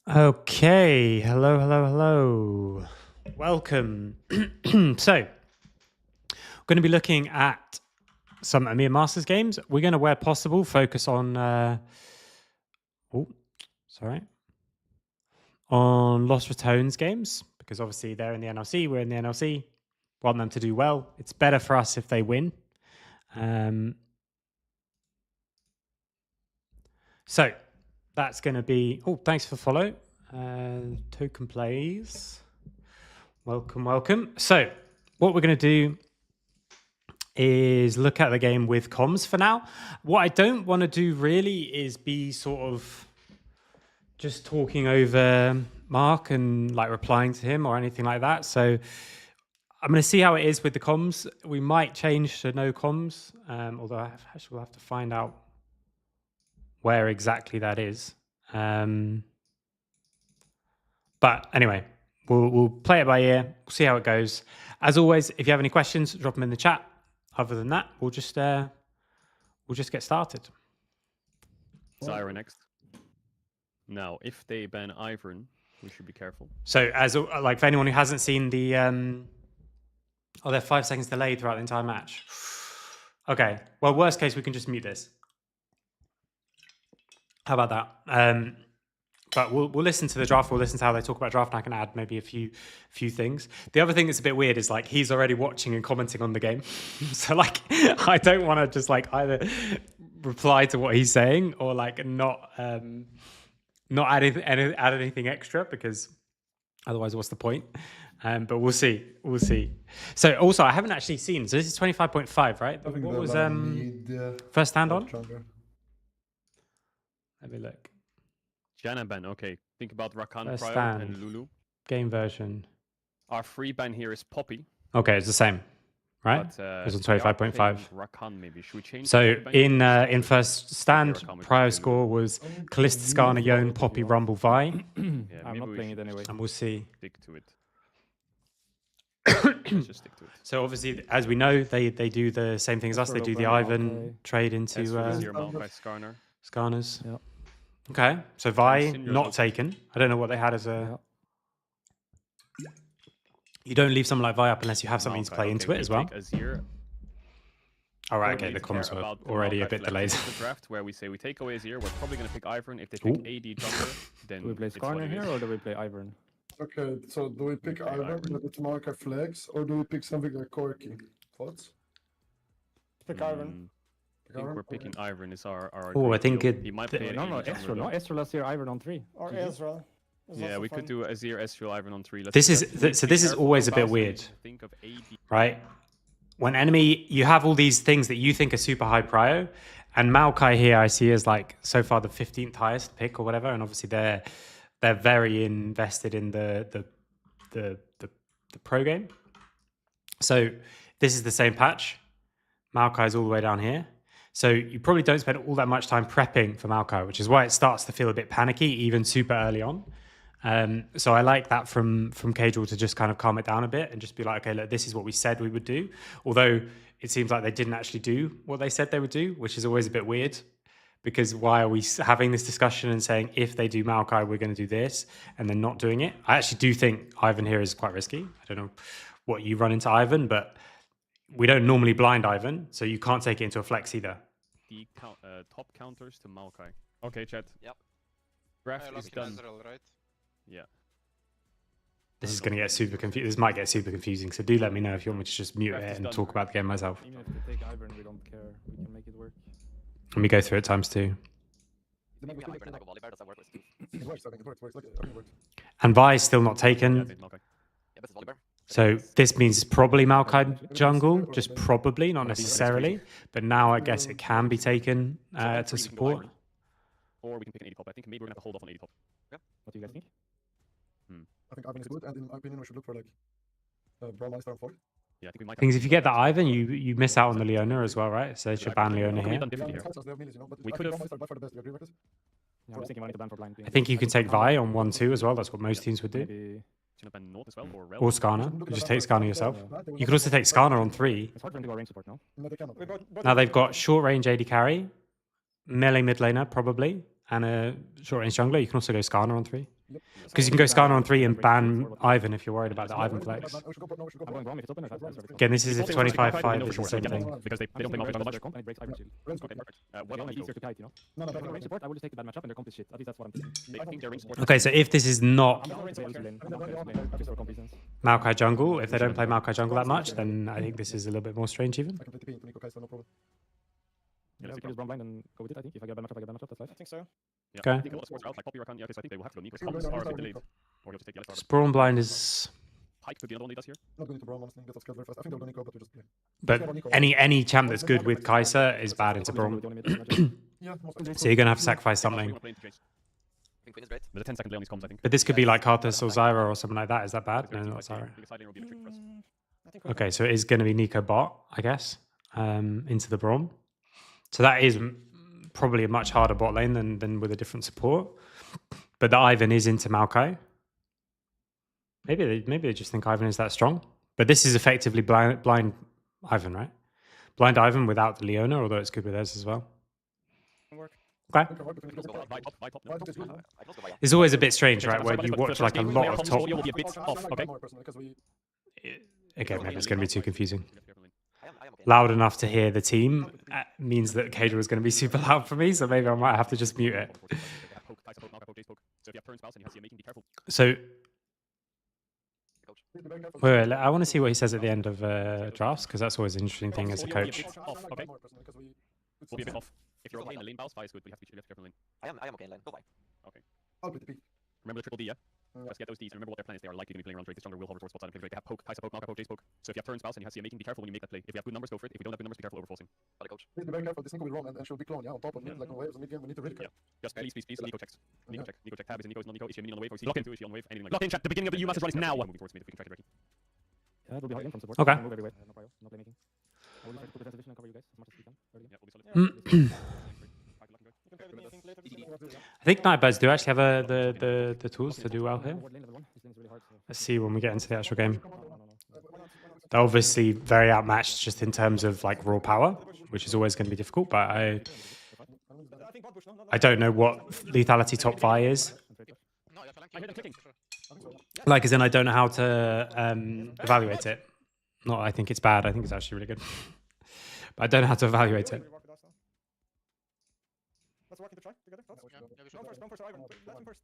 Okay, hello. Welcome. So, we're going to be looking at some EMEA Masters games. We're going to, where possible, focus on, on Lost Ratons games, because obviously they're in the NLC, we're in the NLC. Want them to do well. It's better for us if they win. So, that's going to be... Oh, thanks for follow. Token plays. Welcome. So, what we're going to do is look at the game with comms for now. What I don't want to do really is be sort of just talking over Mark and like replying to him or anything like that. So I'm going to see how it is with the comms. We might change to no comms, although I actually will have to find out where exactly that is. But anyway, we'll play it by ear. We'll see how it goes. As always, if you have any questions, drop them in the chat. Other than that, we'll just get started. Zyra next. Now, if they ban Ivern, we should be careful. So, as like for anyone who hasn't seen the, they're 5 seconds delayed throughout the entire match. Okay. Well, worst case, we can just mute this. How about that? But we'll listen to the draft. We'll listen to how they talk about draft, and I can add maybe a few things. The other thing that's a bit weird is like he's already watching and commenting on the game, so like I don't want to just like either reply to what he's saying or like not add anything extra, because otherwise, what's the point? But we'll see. So also, I haven't actually seen. So this is 25.5, right? What was first stand on? Let me look. Janna ban, okay. Think about Rakan, First Pryor, stand. and Lulu. Game version. Our free ban here is Poppy. Okay, it's the same, right? But, It's on 25.5. Rakan maybe. Should we change? So in first stand, Pryor score was Kalista, Skarner, Yone, Poppy, Rumble, Vi. Yeah, I'm not playing it anyway. And we'll see. Stick to it. Let's just stick to it. So obviously, as we know, they do the same thing as us. They do the Ivan trade into Skarner. Skarners. Yep. Okay, so Vi not taken. I don't know what they had as a... Yep. You don't leave someone like Vi up unless you have something to play into it as well. All right, okay, the comms were already a bit delayed. The draft where we say we take away Azir, we're probably going to pick Ivern. If they pick AD jungler, then do we play Skarner here or do we play Ivern? Okay, so do we pick Ivern with the Marker flags or do we pick something like Corki? Thoughts? Pick Ivern. I think we're picking Ivern is our Oh, I think he might play No, Ezreal. No, Ezreal last year, Ivern on 3. Or Ezreal. Yeah, we could do Azir, Ezreal, Ivern on 3. This is always a bit weird, think of AD. right? When enemy, you have all these things that you think are super high prio, and Maokai here I see as like so far the 15th highest pick or whatever, and obviously they're very invested in the pro game. So this is the same patch. Maokai's all the way down here. So you probably don't spend all that much time prepping for Maokai, which is why it starts to feel a bit panicky, even super early on. So I like that from Cajal to just kind of calm it down a bit and just be like, okay, look, this is what we said we would do. Although it seems like they didn't actually do what they said they would do, which is always a bit weird. Because why are we having this discussion and saying, if they do Maokai, we're going to do this, and then not doing it? I actually do think Ivan here is quite risky. I don't know what you run into Ivan, but we don't normally blind Ivan, so you can't take it into a flex either. The top counters to Maokai. Okay, chat. Yep. Draft is done. Ezreal, right? Yeah. This is going to get super confusing. This might get super confusing, so do let me know if you want me to just mute it and talk about the game myself. Even if they take Ivern, we don't care. We can make it work. Let me go through it times 2. And Vi is still not taken. So this means it's probably Maokai jungle, just probably, not necessarily. But now I guess it can be taken to support. Or we can pick an AD pop. I think maybe we're going to have to hold off on AD pop. Yeah. What do you guys think? I think Ivan is good, and in my opinion, we should look for like Brawl Meister on 4. Yeah, I think we might. Things if you get the Ivan, you miss out on the Leona as well, right? So they should ban Leona here. We could have. Yeah, I was thinking we need to ban for blind. I think you can take Vi on 1-2 as well. That's what most teams would do. Maybe... Or Skarner. Just take Skarner yourself. You could also take Skarner on 3. It's hard for them to go range support now. Now they've got short range AD carry, melee mid laner probably, and a short range jungler. You can also go Skarner on 3. Because you can go Skarner on 3 and ban Ivan if you're worried about the Ivan flex. We should go bot, no, we should go I'm bot. going Braum if it's open. That's Again, this is if If it's 25-5 no, is for the sure, same yeah, thing. because they don't play Malphite much. And it breaks Ivan shield. Ren's Okay, good. perfect. What Yeah, about it's easier to kite, you know? No, no, If no, I'm range no. support, I will just take the bad matchup and their comp is shit. At least that's what I'm thinking. I think their range support. Okay, so if this is not I'm not going to play lane. I'm not going to play lane. Just for comp reasons. Maokai jungle, if they don't play Maokai jungle that much, then I think this is a little bit more strange even. I can play TP into Nico Kai'Sa, no problem. Yeah, Yeah, let's kill this Braum blind and go with it, I think. If I get a bad matchup, I get a bad matchup. That's life. I think so. Yeah, Okay. I think a lot of sports are out, like Poppy Rakan. Yeah, okay, so I think they will have to go Nico's comps are a bit delayed. Or he'll just take the Alex Sprawn blind is... Pike could be another one he does here. Not going to Braum, honestly. Get that scaled very fast. I think they'll go Nico, but we just play. But any champ that's good with Kai'Sa is bad into Braum. Yeah, most So you're going to have to sacrifice something. We're playing TJs. Think Queen is great. There's a 10-second delay on these comms, I think. But this could be like Karthus or Zyra or something like that. Is that bad? No, Because not Zyra. the side lane will be a bit tricky for us. I think we're Okay, so it is going to be Nico bot, I guess, into the Braum. So that is probably a much harder bot lane than with a different support. But the Ivan is into Maokai. Maybe they just think Ivan is that strong. But this is effectively blind Ivan, right? Blind Ivan without the Leona, although it's good with us as well. work. Okay. Let's go Buy top, buy top. I can also go Vaya. It's always a bit strange, Okay, right? so Where you watch like a lot of top. will be a bit off, okay? Again, maybe it's going to be too confusing. I am okay. Loud enough to hear the team means that Cadra is going to be super loud for me, so maybe I might have to just mute it. So if you have turn spouse and you have CM making, be careful. So, Coach. wait, I want to see what he says at the end of drafts, because that's always an interesting thing as a coach. Off, okay? Will be a bit off. If you're okay in the lane, bounce by is good, but you have to be careful in lane. I am okay in lane. Go Vaya. I'll play TP. Remember the triple D, yeah? Yeah. Just get those Ds and remember what their plan is. They are likely to be playing around Drake. The stronger will hover towards spots on Drake. They have poke, Kai'Sa poke, Malphite poke, Jace poke. So if you have turn spouse and you have CM making, be careful when you make that play. If you have good numbers, go for it. If you don't have good numbers, be careful overforcing. Got it, coach. Please be very careful. This Nico will roam and she'll be clone, yeah, on top of me. Like on waves on mid game, we need to really Yeah. Just please. Nico checks. Nico Yeah. check. Nico check. Tab is in Nico, is not Nico. Is she a minion on the wave or is he lock into? Is she on the wave? Anything like that. Lock in chat. The beginning of the EMEA Masters run is now. Moving towards mid if we can track it, Drake. Yeah, it will be hard in from support. Okay. Move everywhere. No prio. No playmaking. I will try to put defense position and cover you guys as much as we can. Early. Yeah, we'll be solid. Mm. You can play with me, I think, later. I think Nightbirds do actually have the tools to do well here. Ward lane level 1. This lane is really hard. So. Let's see when we get into the actual game. No. They're obviously very outmatched just in terms of like raw power, which is always going to be difficult. But I think bot push, no? I don't know what lethality top Vi is. No, yeah, flank I hear them clicking. Like, as in, I don't know how to evaluate it. Not, I think it's bad. I think it's actually really good. But I don't know how to evaluate it. Let's walk into try together. Thoughts? Go first, Ivan. Let him first.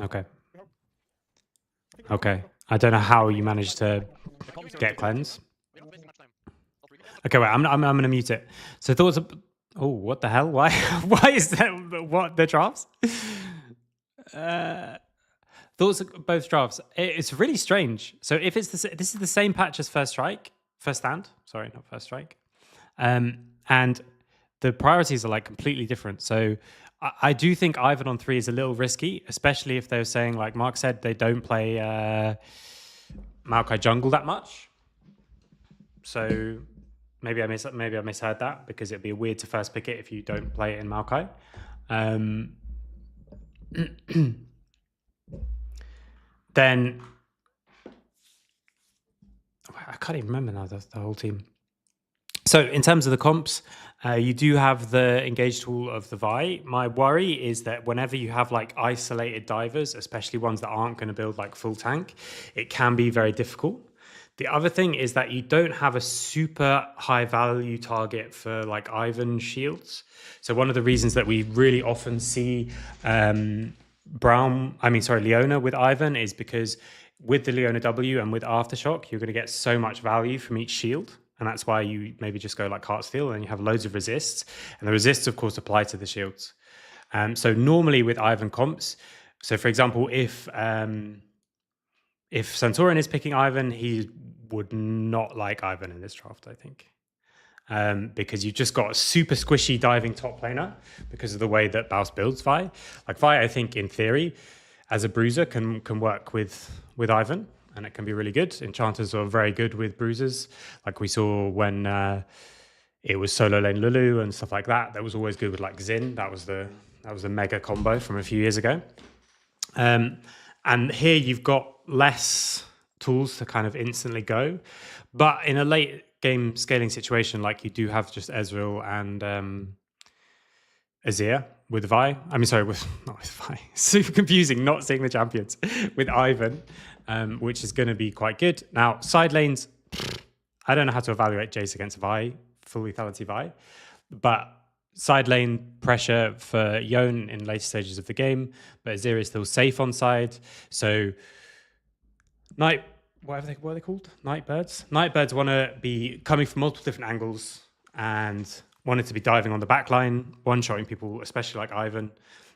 Okay. Okay. I don't know how you managed to get cleanse. We're not wasting much time. Not really. Okay, wait. I'm gonna mute it. So thoughts. Oh, what the hell? Why? Why is that? What the drafts? Thoughts of both drafts. It's really strange. So if it's this is the same patch as First Stand. Sorry, not First Strike. And the priorities are like completely different. So I do think Ivan on 3 is a little risky, especially if they're saying, like Mark said, they don't play Maokai jungle that much. So maybe I misheard that, because it'd be weird to first pick it if you don't play it in Maokai. Then I can't even remember now the whole team. So in terms of the comps, you do have the engage tool of the Vi. My worry is that whenever you have like isolated divers, especially ones that aren't going to build like full tank, it can be very difficult. The other thing is that you don't have a super high value target for like Ivan shields. So one of the reasons that we really often see Leona with Ivan is because with the Leona W and with Aftershock, you're going to get so much value from each shield. And that's why you maybe just go like Heartsteel and you have loads of resists. And the resists, of course, apply to the shields. So normally with Ivan comps, so for example, if Santorin is picking Ivan, he would not like Ivan in this draft, I think. Because you've just got a super squishy diving top laner because of the way that Baus builds Vi. Like Vi, I think in theory, as a bruiser, can work with Ivan, and it can be really good. Enchanters are very good with bruisers, like we saw when it was solo lane Lulu and stuff like that. That was always good with like Xin. That was the mega combo from a few years ago. And here you've got less tools to kind of instantly go, but in a late game scaling situation, like you do have just Ezreal and Azir, with Vi. I mean, sorry, not with Vi. Super confusing not seeing the champions with Ivan, which is going to be quite good. Now, side lanes, I don't know how to evaluate Jace against Vi, full lethality Vi, but side lane pressure for Yone in later stages of the game, but Azir is still safe on side. So what are they called? Nightbirds. Nightbirds want to be coming from multiple different angles and wanted to be diving on the back line, one-shotting people, especially like Ivan.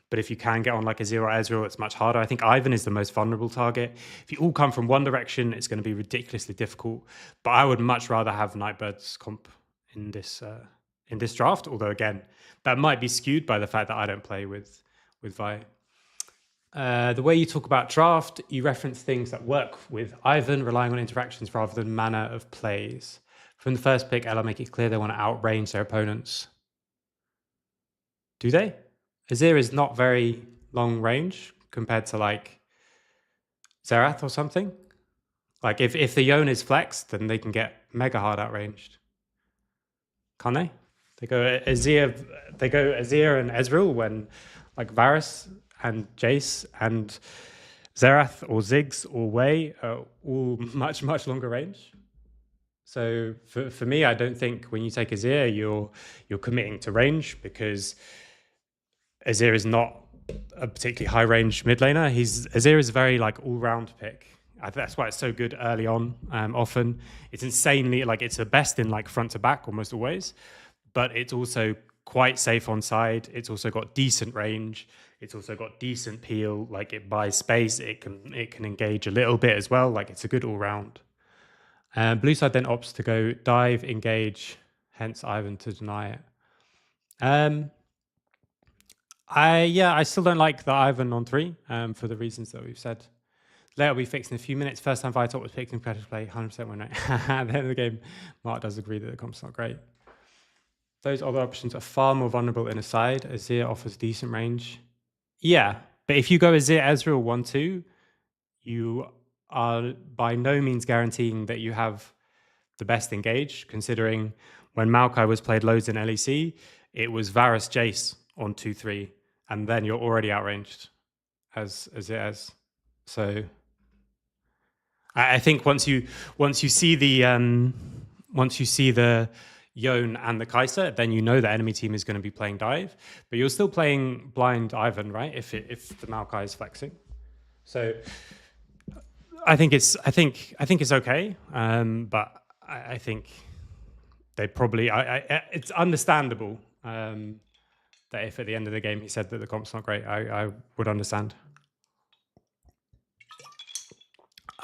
But if you can get on like Azir or Ezreal, it's much harder. I think Ivan is the most vulnerable target. If you all come from one direction, it's going to be ridiculously difficult. But I would much rather have Nightbirds comp in this draft. Although again, that might be skewed by the fact that I don't play with Vi. The way you talk about draft, you reference things that work with Ivan, relying on interactions rather than manner of plays. From the first pick, Ella make it clear they want to outrange their opponents. Do they? Azir is not very long range compared to like Xerath or something. Like if the Yone is flexed, then they can get mega hard outranged. Can't they? They go Azir and Ezreal when like Varus and Jace and Xerath or Ziggs or Wei are all much, much longer range. So for me, I don't think when you take Azir, you're committing to range because Azir is not a particularly high range mid laner. Azir is a very like all round pick. That's why it's so good early on. Often it's insanely like it's the best in like front to back almost always, but it's also quite safe on side. It's also got decent range. It's also got decent peel. Like it buys space. It can engage a little bit as well. Like it's a good all round. Blue side then opts to go dive, engage, hence Ivan to deny it. I still don't like the Ivan on 3 for the reasons that we've said. Later will be fixed in a few minutes. First time Vitalk was picked in competitive play, 100% win rate. At the end of the game, Mark does agree that the comp's not great. Those other options are far more vulnerable in a side. Azir offers decent range. Yeah, but if you go Azir Ezreal 1-2, you are by no means guaranteeing that you have the best engage, considering when Maokai was played loads in LEC, it was Varus Jace on 2-3, and then you're already outranged as it is. So I think once you see the Yone and the Kaiser, then you know the enemy team is going to be playing dive, but you're still playing blind Ivan, right? If the Maokai is flexing, so I think it's okay, but I think they probably it's understandable that if at the end of the game he said that the comp's not great, I would understand.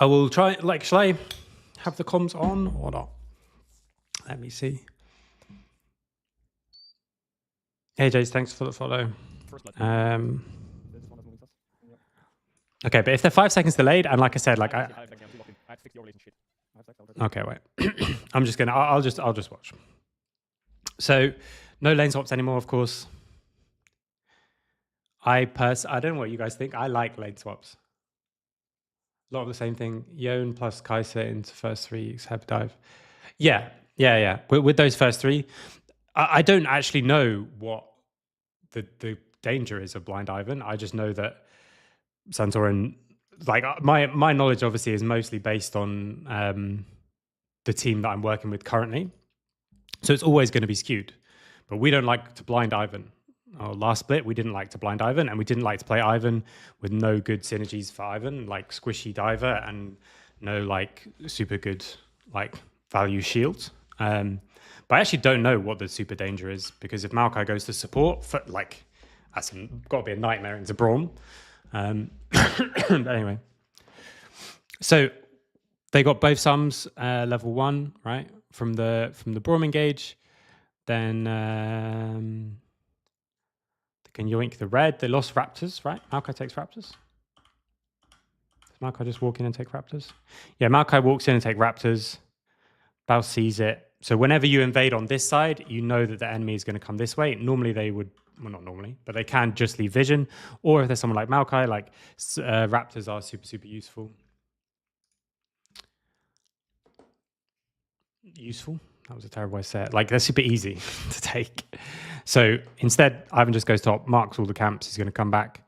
I will try, like, shall I have the comms on or not? Let me see. Hey, Jace, thanks for the follow. Okay, but if they're 5 seconds delayed, and like I said, like okay, wait. I'll just watch. So, no lane swaps anymore, of course. I don't know what you guys think. I like lane swaps. A lot of the same thing. Yone plus Kaiser into first 3 except dive. Yeah. With those first 3, I don't actually know what the danger is of blind Ivan. I just know that Santorin, like my knowledge obviously is mostly based on the team that I'm working with currently. So it's always going to be skewed. But we don't like to blind Ivan. Last split, we didn't like to blind Ivan, and we didn't like to play Ivan with no good synergies for Ivan, like squishy diver and no like super good like value shield. But I actually don't know what the super danger is, because if Maokai goes to support, that's got to be a nightmare into Braum. But anyway, so they got both sums level 1, right, from the Braum engage. Then they can yoink the red. They lost Raptors, right? Maokai takes Raptors. Does Maokai just walk in and take Raptors? Yeah, Maokai walks in and take Raptors. Bao sees it. So whenever you invade on this side, you know that the enemy is going to come this way. Normally they would, well, not normally, but they can just leave vision. Or if there's someone like Maokai, like Raptors are super, super useful. That was a terrible way to say it. Like, they're super easy to take. So instead, Ivan just goes top, marks all the camps. He's going to come back.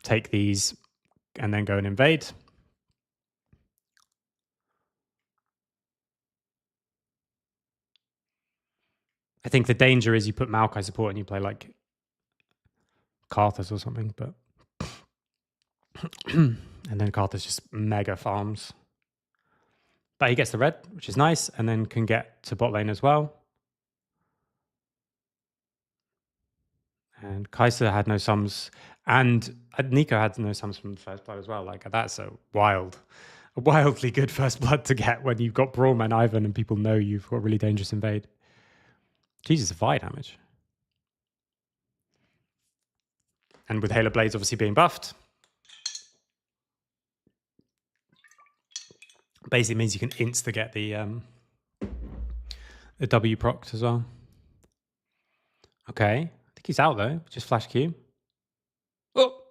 Take these and then go and invade. I think the danger is you put Maokai support and you play like Karthus or something, but and then Karthus just mega farms. But he gets the red, which is nice, and then can get to bot lane as well. And Kaiser had no sums, and Nico had no sums from the first blood as well. Like, that's a wildly good first blood to get when you've got Braum and Ivan and people know you've got really dangerous invade. Jesus, Vi damage. And with Halo Blades obviously being buffed, basically means you can insta get the W procced as well. Okay, I think he's out though. Just flash Q. Oh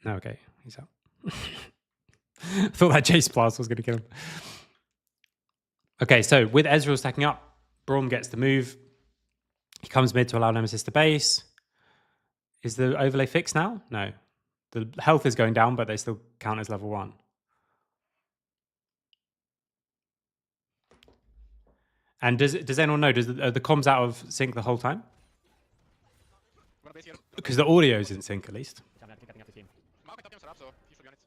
no, okay, he's out. I thought that Jace Blast was going to kill him. Okay, so with Ezreal stacking up, Braum gets the move. He comes mid to allow Nemesis to base. Is the overlay fixed now? No. The health is going down, but they still count as level 1. And does anyone know, are the comms out of sync the whole time? Because the audio's in sync at least. Yeah, I think I have the team. Mark top games are up, so he should be on it.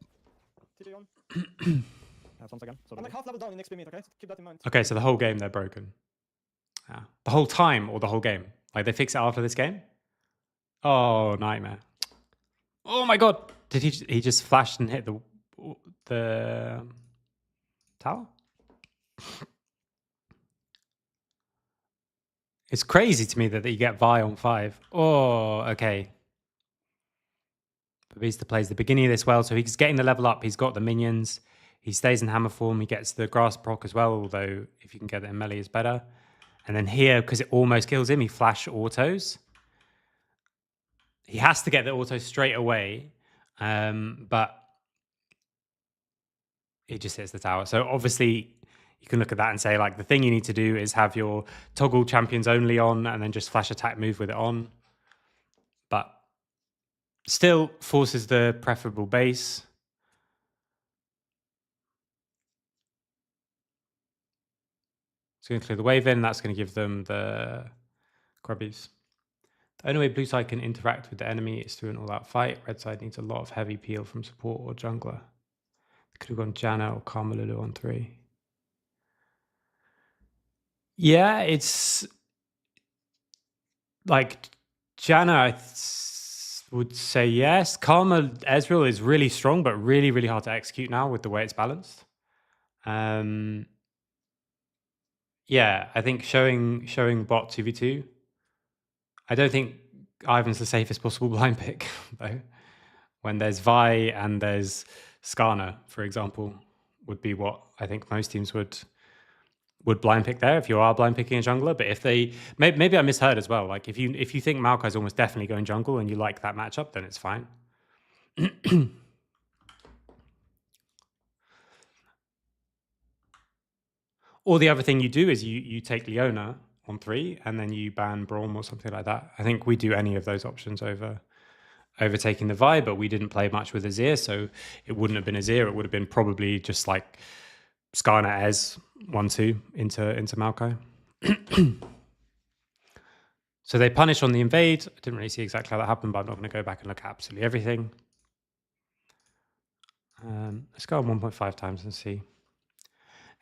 TJ on. Once again. So I'm like half level down in XP meter, okay? So keep that in mind. Okay, so the whole game they're broken. Yeah. The whole time or the whole game? Like they fix it after this game? Oh, nightmare. Oh my god. Did he just flashed and hit the tower? It's crazy to me that you get Vi on 5. Oh, okay. Babista plays the beginning of this well, so he's getting the level up. He's got the minions. He stays in hammer form. He gets the grass proc as well, although if you can get it in melee is better. And then here, because it almost kills him, he flash autos. He has to get the auto straight away, but he just hits the tower. So obviously, you can look at that and say, like, the thing you need to do is have your toggle champions only on and then just flash attack move with it on. But still forces the preferable base. It's going to clear the wave in. That's going to give them the grubbies. The only way blue side can interact with the enemy is through an all-out fight. Red side needs a lot of heavy peel from support or jungler. Could have gone Janna or Karmalulu on 3. Yeah, it's like Janna, I would say yes. Karma Ezreal is really strong, but really, really hard to execute now with the way it's balanced. Yeah, I think showing bot 2v2. I don't think Ivan's the safest possible blind pick, though. When there's Vi and there's Skarner, for example, would be what I think most teams would blind pick there if you are blind picking a jungler. But if they maybe I misheard as well. Like if you think Maokai's almost definitely going jungle and you like that matchup, then it's fine. Or the other thing you do is you take Leona on 3 and then you ban Braum or something like that. I think we do any of those options over taking the Vi, but we didn't play much with Azir, so it wouldn't have been Azir. It would have been probably just like Skarner Ez 1-2 into Maokai. So they punish on the invade. I didn't really see exactly how that happened, but I'm not going to go back and look at absolutely everything. Let's go on 1.5 times and see.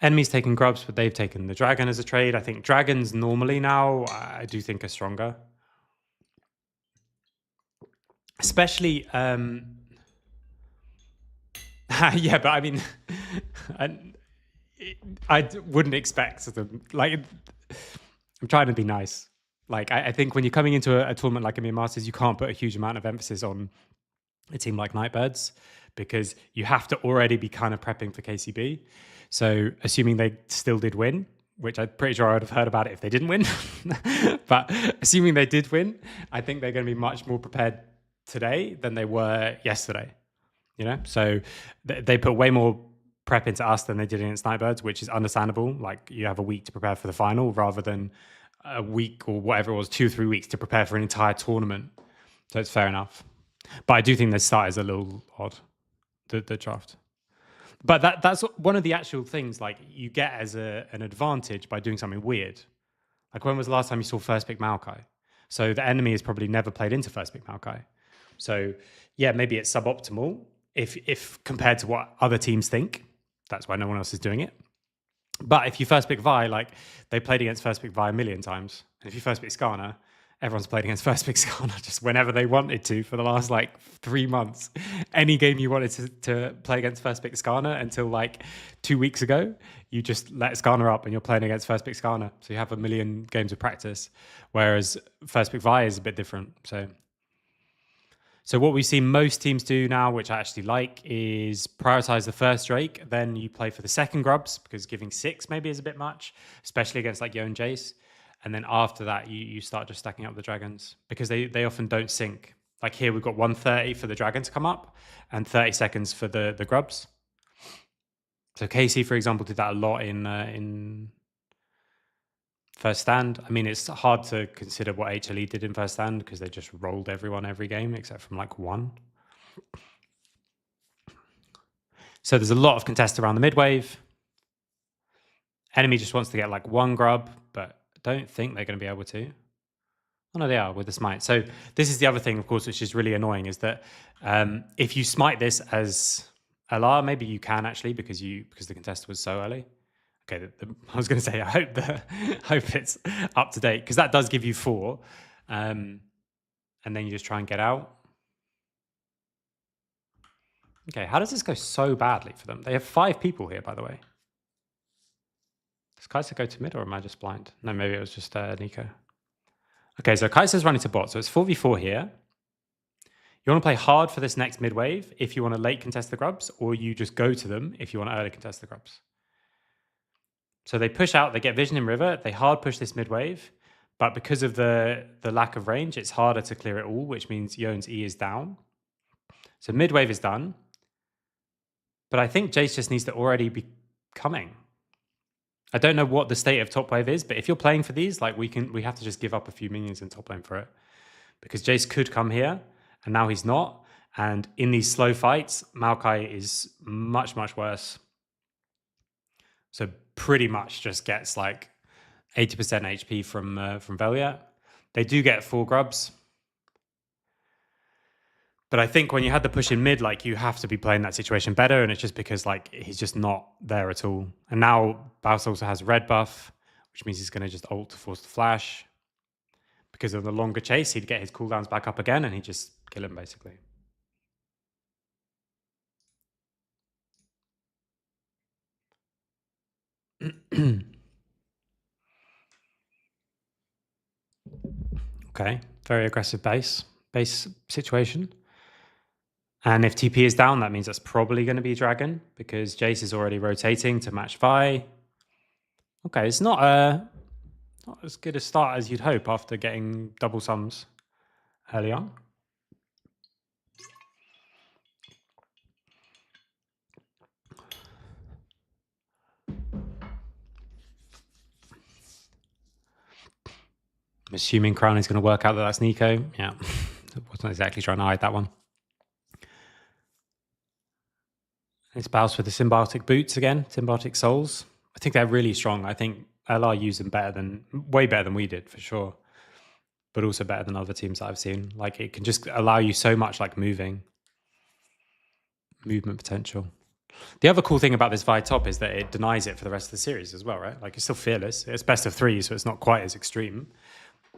Enemies taking grubs, but they've taken the dragon as a trade. I think dragons normally now, I do think are stronger. Especially, yeah, but I mean, I wouldn't expect them, like, I'm trying to be nice. Like, I think when you're coming into a tournament like EMEA Masters, you can't put a huge amount of emphasis on a team like Nightbirds because you have to already be kind of prepping for KCB. So assuming they still did win, which I'm pretty sure I would have heard about it if they didn't win, but assuming they did win, I think they're going to be much more prepared today than they were yesterday. You know, so they put way more prep into us than they did against Nightbirds, which is understandable. Like, you have a week to prepare for the final rather than a week or whatever it was, 2 or 3 weeks to prepare for an entire tournament. So it's fair enough. But I do think the start is a little odd, the draft. But that's one of the actual things like you get as an advantage by doing something weird. Like, when was the last time you saw first pick Maokai? So the enemy has probably never played into first pick Maokai. So yeah, maybe it's suboptimal if compared to what other teams think. That's why no one else is doing it. But if you first pick Vi, like, they played against first pick Vi a million times. And if you first pick Skarner, everyone's played against first pick Skarner just whenever they wanted to for the last like 3 months. Any game you wanted to play against first pick Skarner until like 2 weeks ago, you just let Skarner up and you're playing against first pick Skarner. So you have a million games of practice. Whereas first pick Vi is a bit different. So what we see most teams do now, which I actually like, is prioritize the first Drake. Then you play for the second Grubs, because giving 6 maybe is a bit much, especially against like Yo and Jace. And then after that, you start just stacking up the dragons, because they often don't sync. Like here, we've got 130 for the dragon to come up and 30 seconds for the Grubs. So Casey, for example, did that a lot in first stand. I mean, it's hard to consider what HLE did in first stand because they just rolled everyone every game except from like 1. So there's a lot of contest around the mid wave. Enemy just wants to get like 1 grub, but I don't think they're going to be able to. Oh no, they are with the smite. So this is the other thing, of course, which is really annoying, is that if you smite this as LR, maybe you can actually because the contest was so early. Okay, I was going to say, I hope it's up to date, because that does give you 4, and then you just try and get out. Okay, how does this go so badly for them? They have 5 people here, by the way. Does Kaiser go to mid, or am I just blind? No, maybe it was just Nico. Okay, so Kaiser's running to bot, so it's 4v4 here. You want to play hard for this next mid wave if you want to late contest the Grubs, or you just go to them if you want to early contest the Grubs. So they push out, they get vision in river, they hard push this mid wave, but because of the lack of range, it's harder to clear it all, which means Yone's E is down. So mid wave is done. But I think Jace just needs to already be coming. I don't know what the state of top wave is, but if you're playing for these, like we have to just give up a few minions in top lane for it. Because Jace could come here, and now he's not. And in these slow fights, Maokai is much, much worse. So pretty much just gets like 80% HP from Velia. They do get 4 grubs. But I think when you had the push in mid, like you have to be playing that situation better, and it's just because like he's just not there at all. And now Baus also has red buff, which means he's going to just ult to force the flash. Because of the longer chase, he'd get his cooldowns back up again, and he'd just kill him basically. Okay, very aggressive base situation. And if TP is down, that means that's probably going to be Dragon, because Jace is already rotating to match Vi. Okay, it's not as good a start as you'd hope after getting double sums early on. I'm assuming Crown is going to work out that that's Nico. Yeah, I wasn't exactly trying to hide that one. It's Baus with the Symbiotic Boots again, Symbiotic Souls. I think they're really strong. I think LR use them way better than we did, for sure. But also better than other teams that I've seen. Like, it can just allow you so much like movement potential. The other cool thing about this Vi top is that it denies it for the rest of the series as well, right? Like, it's still fearless. It's best of 3, so it's not quite as extreme.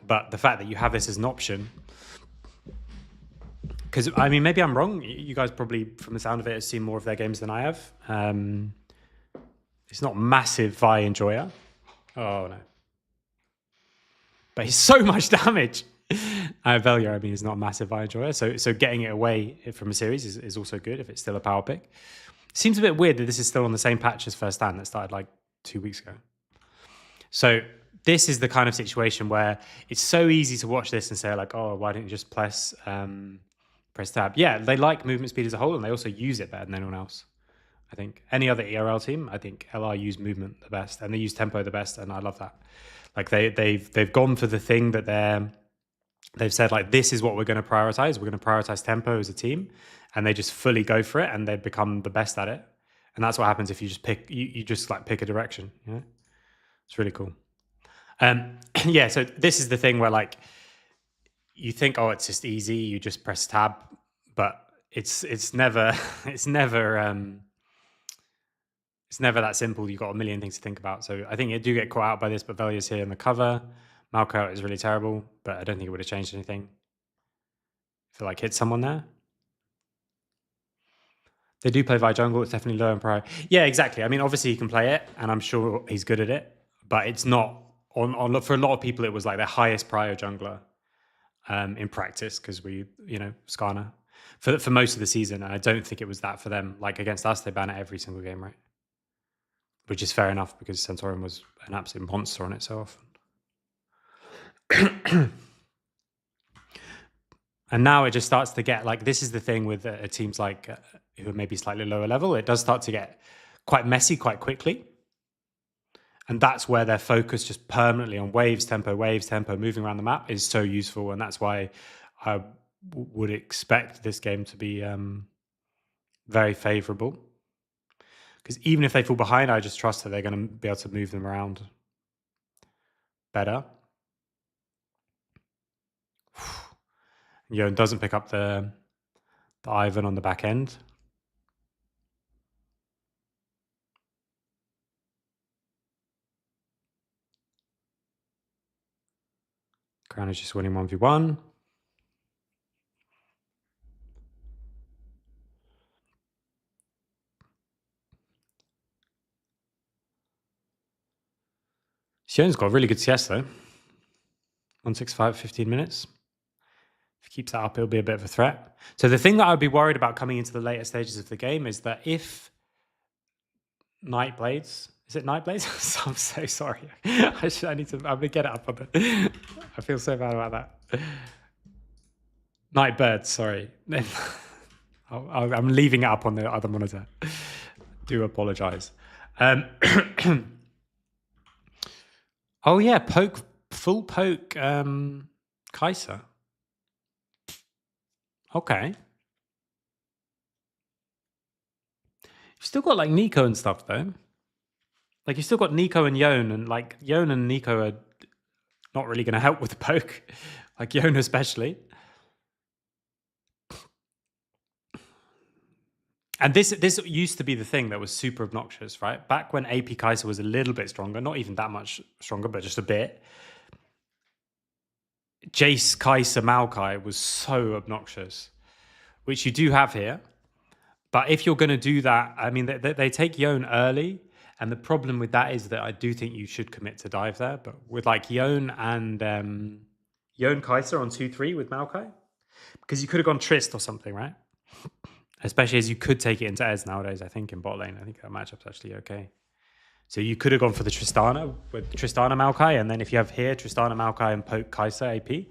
But the fact that you have this as an option, because I mean, maybe I'm wrong. You guys probably, from the sound of it, have seen more of their games than I have. It's not massive Vi enjoyer. Oh no, but he's so much damage. Velia, I mean, is not a massive Vi enjoyer. So getting it away from a series is also good if it's still a power pick. Seems a bit weird that this is still on the same patch as First Stand that started like 2 weeks ago. So this is the kind of situation where it's so easy to watch this and say like, oh, why didn't you just press tab? Yeah, they like movement speed as a whole, and they also use it better than anyone else. I think any other ERL team, I think LR use movement the best, and they use tempo the best, and I love that. Like they've gone for the thing that they've said, like, this is what we're going to prioritize. We're going to prioritize tempo as a team, and they just fully go for it, and they become the best at it. And that's what happens if you just pick you just like pick a direction. You know, it's really cool. Yeah. So this is the thing where like you think, oh, it's just easy. You just press tab, but it's never it's never that simple. You've got a million things to think about. So I think you do get caught out by this, but Velia's here in the cover. Malco is really terrible, but I don't think it would have changed anything. I feel like hit someone there. They do play Vi jungle. It's definitely low in prio. Yeah, exactly. I mean, obviously he can play it, and I'm sure he's good at it, but it's not on for a lot of people. It was like their highest prio jungler in practice because Skarner for most of the season, and I don't think it was that for them. Like against us, they ban it every single game, right? Which is fair enough because Centaurum was an absolute monster on it so often. And now it just starts to get like, this is the thing with teams like who are maybe slightly lower level. It does start to get quite messy quite quickly. And that's where their focus just permanently on waves, tempo, moving around the map is so useful. And that's why I would expect this game to be very favorable. Because even if they fall behind, I just trust that they're going to be able to move them around better. Yon doesn't pick up the Ivan on the back end. Crown is just winning 1v1. Sion's got a really good CS though. 165, 15 minutes. If he keeps that up, it'll be a bit of a threat. So the thing that I would be worried about coming into the later stages of the game is that if Nightblades, is it Nightblades? I'm so sorry. I'm gonna get it up on the. I feel so bad about that. Nightbirds, sorry. I'm leaving it up on the other monitor. Do apologize. Oh yeah, full poke Kaiser. Okay. You've still got like Nico and stuff though. Like you've still got Nico and Yon, and like Yon and Nico are not really going to help with the poke. Like Yon especially. And this used to be the thing that was super obnoxious, right? Back when AP Kaiser was a little bit stronger, not even that much stronger, but just a bit. Jace, Kaiser, Maokai was so obnoxious, which you do have here. But if you're going to do that, I mean, they take Yon early. And the problem with that is that I do think you should commit to dive there. But with like Yon and Yon Kaiser on 2-3 with Maokai, because you could have gone Trist or something, right? Especially as you could take it into Ez nowadays, I think, in bot lane. I think that matchup's actually okay. So you could have gone for the Tristana with Tristana Maokai, and then if you have here Tristana Maokai and poke Kaiser AP, I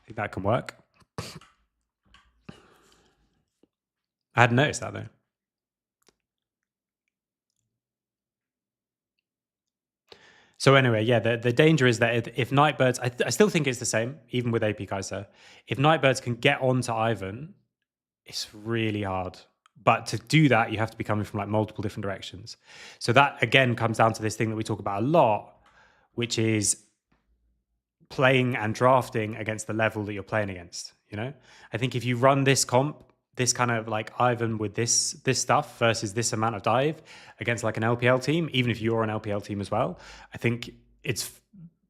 think that can work. I hadn't noticed that though. So anyway, yeah, the danger is that if Nightbirds, I still think it's the same, even with AP Kaiser. If Nightbirds can get onto Ivan, it's really hard. But to do that, you have to be coming from like multiple different directions. So that again comes down to this thing that we talk about a lot, which is playing and drafting against the level that you're playing against. You know, I think if you run this comp, this kind of like Ivan with this stuff versus this amount of dive against like an LPL team, even if you're an LPL team as well, I think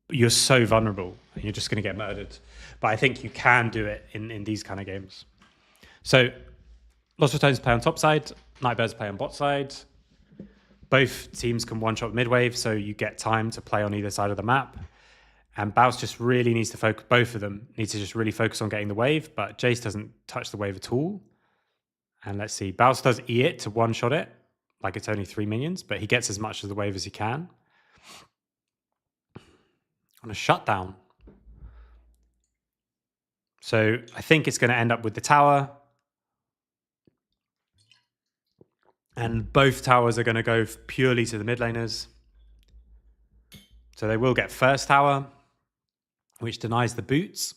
you're so vulnerable and you're just going to get murdered. But I think you can do it in these kind of games. So Lost Ratons play on top side, Nightbirds play on bot side. Both teams can one-shot mid-wave, so you get time to play on either side of the map. And Baus just really needs to focus, both of them need to just really focus on getting the wave, but Jace doesn't touch the wave at all. And let's see, Baus does E it to one-shot it, like it's only 3 minions, but he gets as much of the wave as he can. On a shutdown. So I think it's going to end up with the tower. And both towers are going to go purely to the mid laners. So they will get first tower, which denies the boots.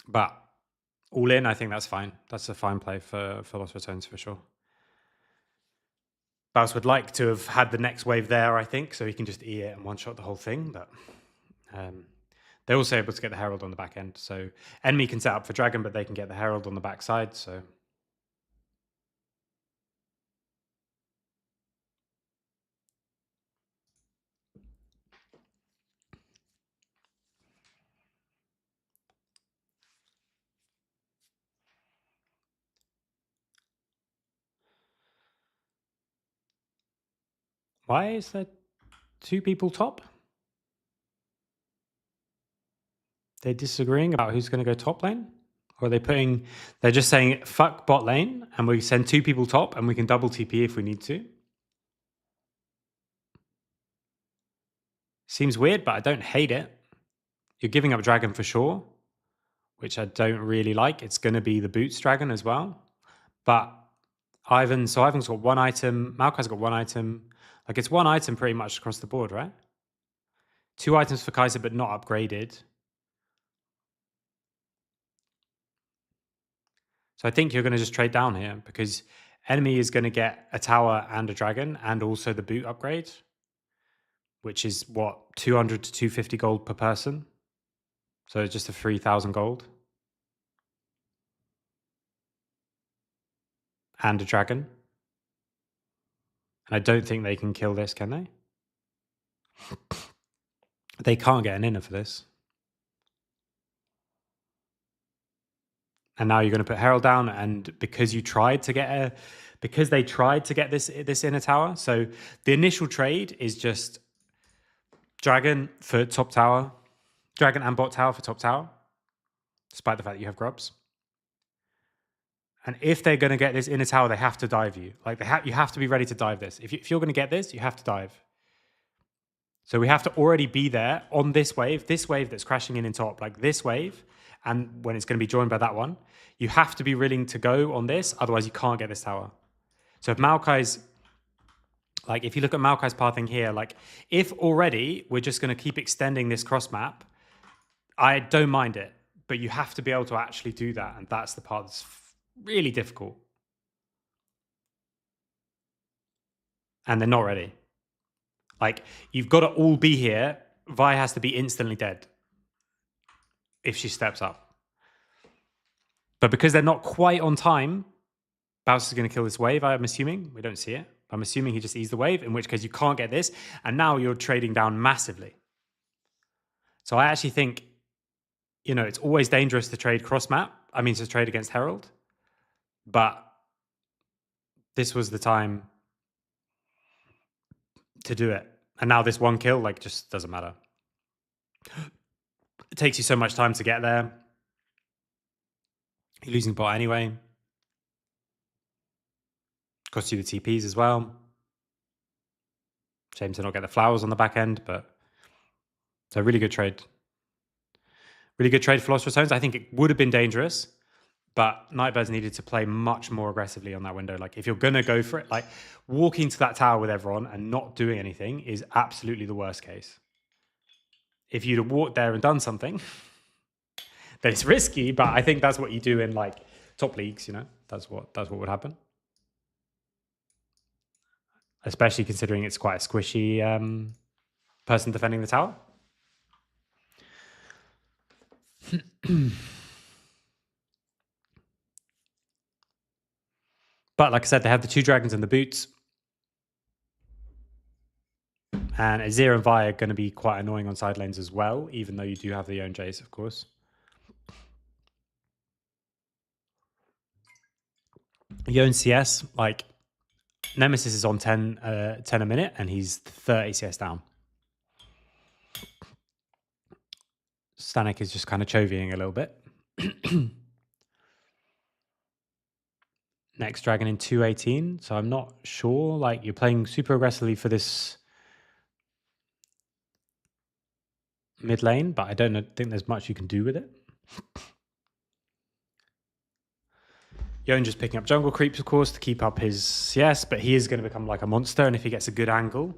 But all in, I think that's fine. That's a fine play for Lost Returns for sure. Baus would like to have had the next wave there, I think, so he can just E it and one-shot the whole thing. But they're also able to get the Herald on the back end. So enemy can set up for Dragon, but they can get the Herald on the back side. So why is there 2 people top? They're disagreeing about who's going to go top lane? Or are they putting... They're just saying, fuck bot lane, and we send 2 people top, and we can double TP if we need to. Seems weird, but I don't hate it. You're giving up Dragon for sure, which I don't really like. It's going to be the Boots Dragon as well. But Ivan's got 1 item. Maokai's got 1 item. Like, it's 1 item pretty much across the board, right? 2 items for Kai'Sa, but not upgraded. So I think you're going to just trade down here because enemy is going to get a tower and a dragon and also the boot upgrade, which is what, 200 to 250 gold per person. So it's just a 3,000 gold. And a dragon. And I don't think they can kill this, can they? They can't get an inner for this. And now you're going to put Herald down, and because they tried to get this inner tower. So the initial trade is just Dragon for top tower, Dragon and bot tower for top tower, despite the fact that you have grubs. And if they're going to get this inner tower, they have to dive you. Like you have to be ready to dive this. If you're going to get this, you have to dive. So we have to already be there on this wave that's crashing in top, like this wave. And when it's going to be joined by that one, you have to be willing to go on this. Otherwise, you can't get this tower. So if Maokai's, like if you look at Maokai's pathing here, like if already we're just going to keep extending this cross map, I don't mind it. But you have to be able to actually do that. And that's the part that's really difficult. And they're not ready. Like, you've got to all be here. Vi has to be instantly dead if she steps up. But because they're not quite on time, Baus is going to kill this wave, I'm assuming. We don't see it. I'm assuming he just eased the wave, in which case you can't get this. And now you're trading down massively. So I actually think, you know, it's always dangerous to trade cross-map. I mean, to trade against Herald. But this was the time to do it. And now this 1 kill, like, just doesn't matter. It takes you so much time to get there. You're losing bot anyway. Costs you the TPs as well. Shame to not get the flowers on the back end, but it's a really good trade. Really good trade for Lost Returns. I think it would have been dangerous, but Nightbirds needed to play much more aggressively on that window. Like, if you're going to go for it, like, walking to that tower with everyone and not doing anything is absolutely the worst case. If you'd have walked there and done something, then it's risky, but I think that's what you do in, like, top leagues, you know? That's what would happen. Especially considering it's quite a squishy person defending the tower. But like I said, they have the 2 dragons and the boots. And Azir and Vi are going to be quite annoying on side lanes as well, even though you do have the Yone Jace, of course. Yone CS, like, Nemesis is on 10 a minute, and he's 30 CS down. Stanek is just kind of chovying a little bit. Next dragon in 218, so I'm not sure. Like, you're playing super aggressively for this mid lane, but I don't think there's much you can do with it. Yon just picking up jungle creeps, of course, to keep up his CS, but he is going to become like a monster, and if he gets a good angle...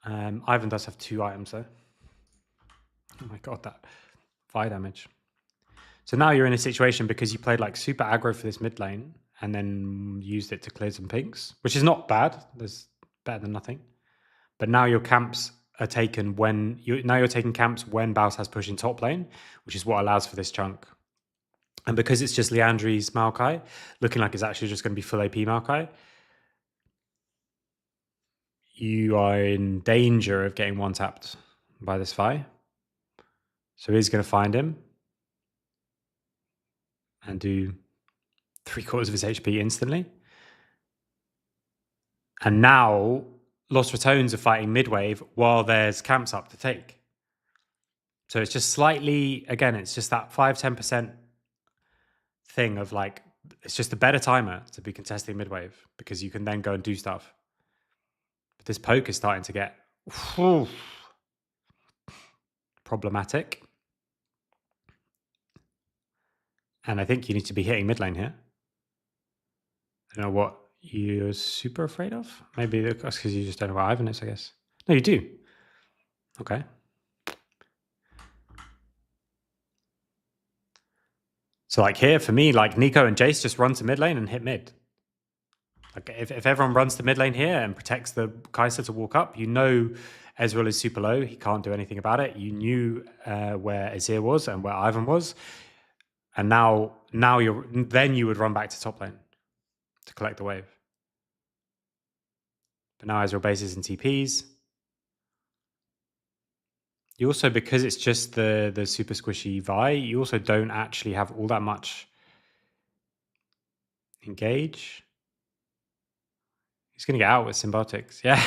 Ivan does have 2 items, though. Oh my god, that fire damage. So now you're in a situation because you played like super aggro for this mid lane, and then used it to clear some pinks, which is not bad. There's better than nothing. But now your camps are taken when... you're taking camps when Baus has push in top lane, which is what allows for this chunk. And because it's just Leandri's Maokai, looking like it's actually just going to be full AP Maokai, you are in danger of getting one-tapped by this Vi. So he's going to find him and do 3/4 of his HP instantly. And now Lost Ratons are fighting mid-wave while there's camps up to take. So it's just slightly, again, it's just that 5-10% thing of like, it's just a better timer to be contesting mid-wave because you can then go and do stuff. But this poke is starting to get problematic. And I think you need to be hitting mid lane here. I don't know what you're super afraid of. Maybe that's because you just don't know where Ivan is, I guess. No, you do. Okay. So like here, for me, like Nico and Jace just run to mid lane and hit mid. Like if everyone runs to mid lane here and protects the Kai'Sa to walk up, you know Ezreal is super low. He can't do anything about it. You knew where Azir was and where Ivan was. And now you would run back to top lane to collect the wave. But now Ezreal bases and TPs. You also, because it's just the super squishy Vi, you also don't actually have all that much engage. He's going to get out with Symbiotics. Yeah.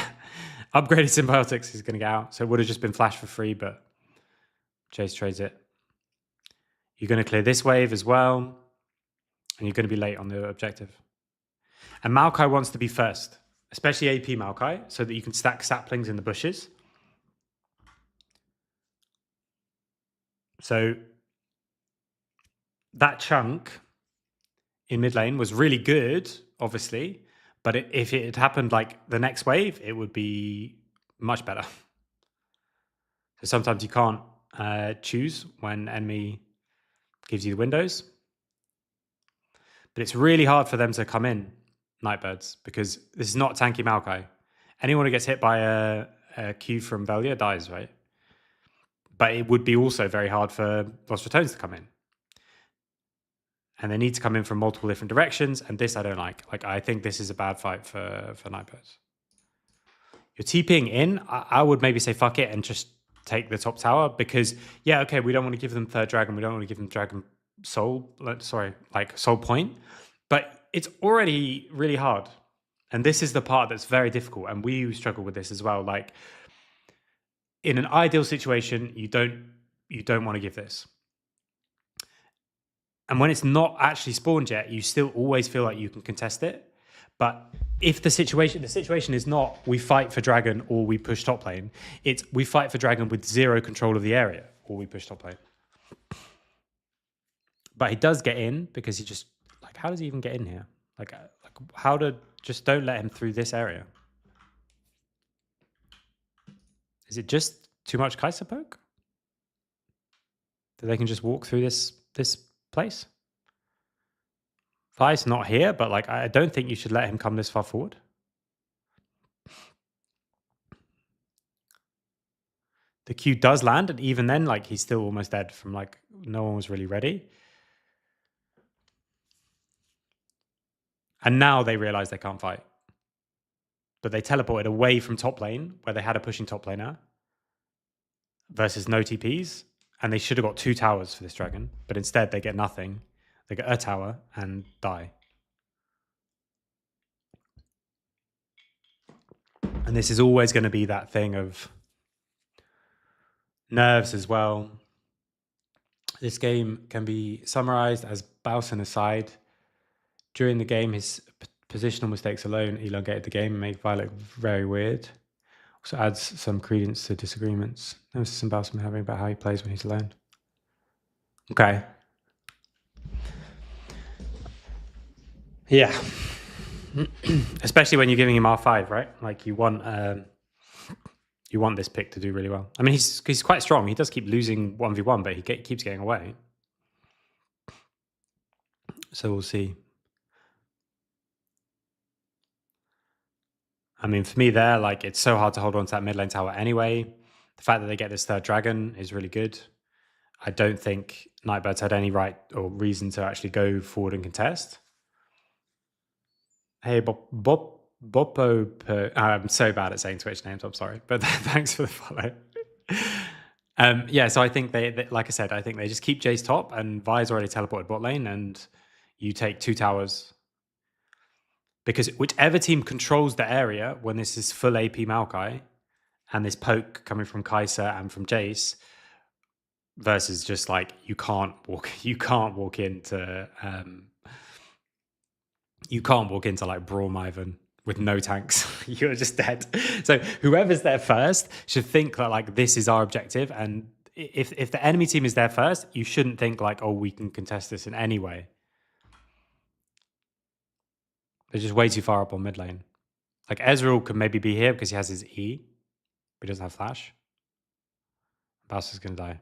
Upgraded Symbiotics, he's going to get out. So it would have just been flash for free, but Chase trades it. You're going to clear this wave as well. And you're going to be late on the objective. And Maokai wants to be first, especially AP Maokai, so that you can stack saplings in the bushes. So that chunk in mid lane was really good, obviously. But if it had happened like the next wave, it would be much better. So sometimes you can't choose when enemy gives you the windows. But it's really hard for them to come in, Nightbirds, because this is not tanky Maokai. Anyone who gets hit by a Q from Velia dies, right? But it would be also very hard for Lost Ratons to come in. And they need to come in from multiple different directions, and this I don't like. Like, I think this is a bad fight for Nightbirds. You're TPing in, I would maybe say fuck it and just take the top tower, because, yeah, okay, we don't want to give them third dragon, we don't want to give them dragon soul, like soul point, but it's already really hard. And this is the part that's very difficult, and we struggle with this as well. Like, in an ideal situation, you don't want to give this. And when it's not actually spawned yet, you still always feel like you can contest it. But if the situation is not we fight for dragon or we push top lane, it's we fight for dragon with zero control of the area or we push top lane. But he does get in because he just, like, how does he even get in here? Like how to just don't let him through this area. Is it just too much Kai'Sa poke? That they can just walk through this place? Vi's not here, but like I don't think you should let him come this far forward. The Q does land, and even then, like, he's still almost dead from like no one was really ready. And now they realize they can't fight. But they teleported away from top lane where they had a pushing top laner versus no TPs. And they should have got 2 towers for this dragon, but instead they get nothing. They get a tower and die. And this is always going to be that thing of nerves as well. This game can be summarized as Bowson aside. During the game, his positional mistakes alone elongated the game and made Violet very weird. Also adds some credence to disagreements. Notice some Bowson having about how he plays when he's alone. Okay. Yeah. Especially when you're giving him R5, right? Like you want this pick to do really well. I mean, he's quite strong. He does keep losing 1v1, but he keeps getting away. So we'll see. I mean, for me there, like it's so hard to hold on to that mid lane tower anyway. The fact that they get this third dragon is really good. I don't think Nightbirds had any right or reason to actually go forward and contest. Hey, Bopo. I'm so bad at saying Twitch names. I'm sorry, but thanks for the follow. Yeah, so I think they, like I said, I think they just keep Jace top, and Vi's already teleported bot lane, and you take 2 towers. Because whichever team controls the area when this is full AP Maokai, and this poke coming from Kai'Sa and from Jace, versus just like you can't walk into like Braum Ivan with no tanks. You're just dead. So whoever's there first should think that like this is our objective, and if the enemy team is there first, you shouldn't think like, oh, we can contest this in any way. They're just way too far up on mid lane. Like Ezreal could maybe be here because he has his E, but he doesn't have flash. Bastard's gonna die.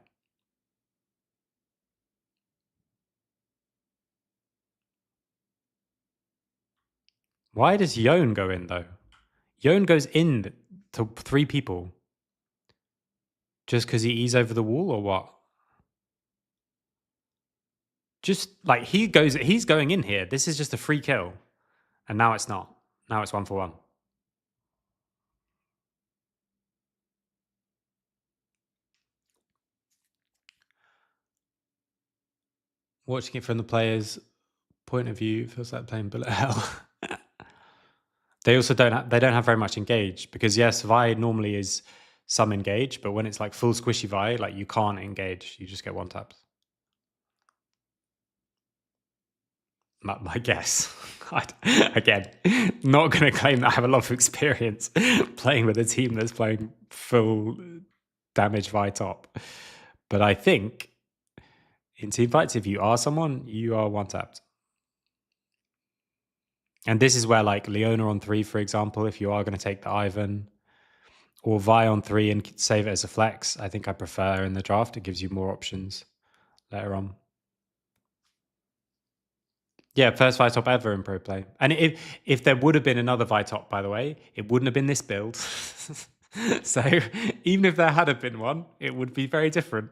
Why does Yone go in though? Yone goes in to 3 people. Just because he E's over the wall or what? Just like he's going in here. This is just a free kill. And now it's not. Now it's 1-for-1. Watching it from the players' point of view feels like playing bullet hell. They also don't have very much engage, because yes, Vi normally is some engage, but when it's like full squishy Vi, like you can't engage. You just get one taps. My guess. Again, not going to claim that I have a lot of experience playing with a team that's playing full damage Vi top. But I think in team fights, if you are someone, you are one tapped. And this is where like Leona on 3, for example, if you are going to take the Ivan, or Vi on 3 and save it as a flex, I think I prefer in the draft. It gives you more options later on. Yeah, first Vitop ever in pro play. And if there would have been another Vitop, by the way, it wouldn't have been this build. So even if there had been one, it would be very different.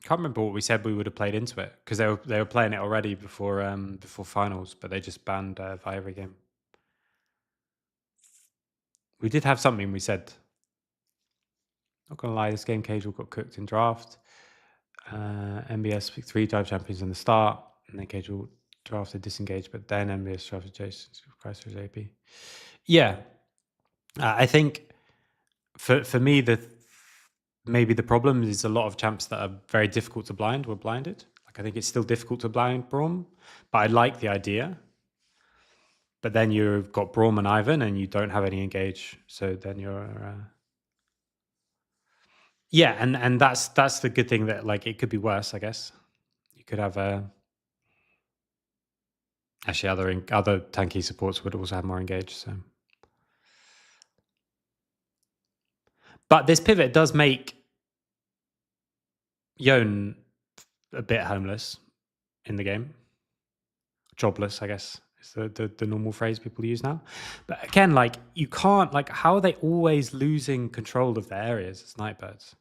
Can't remember what we said we would have played into it, because they were playing it already before finals, but they just banned Vi every game. We did have something we said. Not gonna lie, this game Casual got cooked in draft. MBS picked 3 dive champions in the start, and then Casual drafted Disengage, but then MBS drafted Jason Chrysler's AP. Yeah, I think for me maybe the problem is a lot of champs that are very difficult to blind were blinded. Like I think it's still difficult to blind Braum, but I like the idea. But then you've got Braum and Ivan, and you don't have any engage, so then you're. Yeah, and that's the good thing, that like it could be worse, I guess. You could have actually other tanky supports would also have more engage. So, but this pivot does make Yone a bit homeless in the game, jobless, I guess is the normal phrase people use now. But again, like you can't, like, how are they always losing control of their areas as Nightbirds?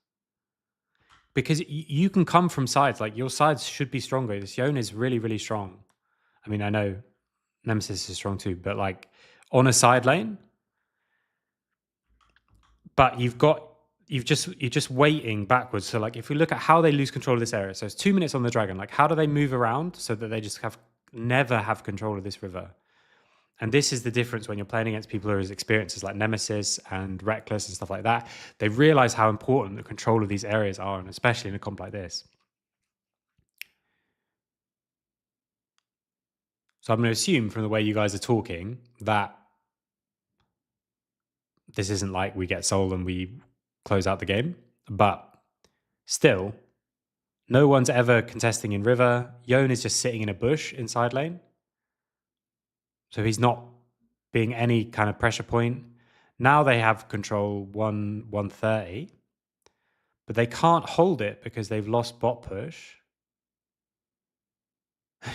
Because you can come from sides, like your sides should be stronger. This Yone is really, really strong. I mean, I know Nemesis is strong too, but like on a side lane, but you're just waiting backwards. So like if we look at how they lose control of this area, so it's 2 minutes on the dragon, like how do they move around so that they just never have control of this river? And this is the difference when you're playing against people who are as experienced as like Nemesis and Reckless and stuff like that. They realize how important the control of these areas are, and especially in a comp like this. So I'm going to assume from the way you guys are talking that this isn't like we get sold and we close out the game. But still, No one's ever contesting in river. Yone is just sitting in a bush in side lane. So he's not being any kind of pressure point. Now they have control 130. But they can't hold it because they've lost bot push.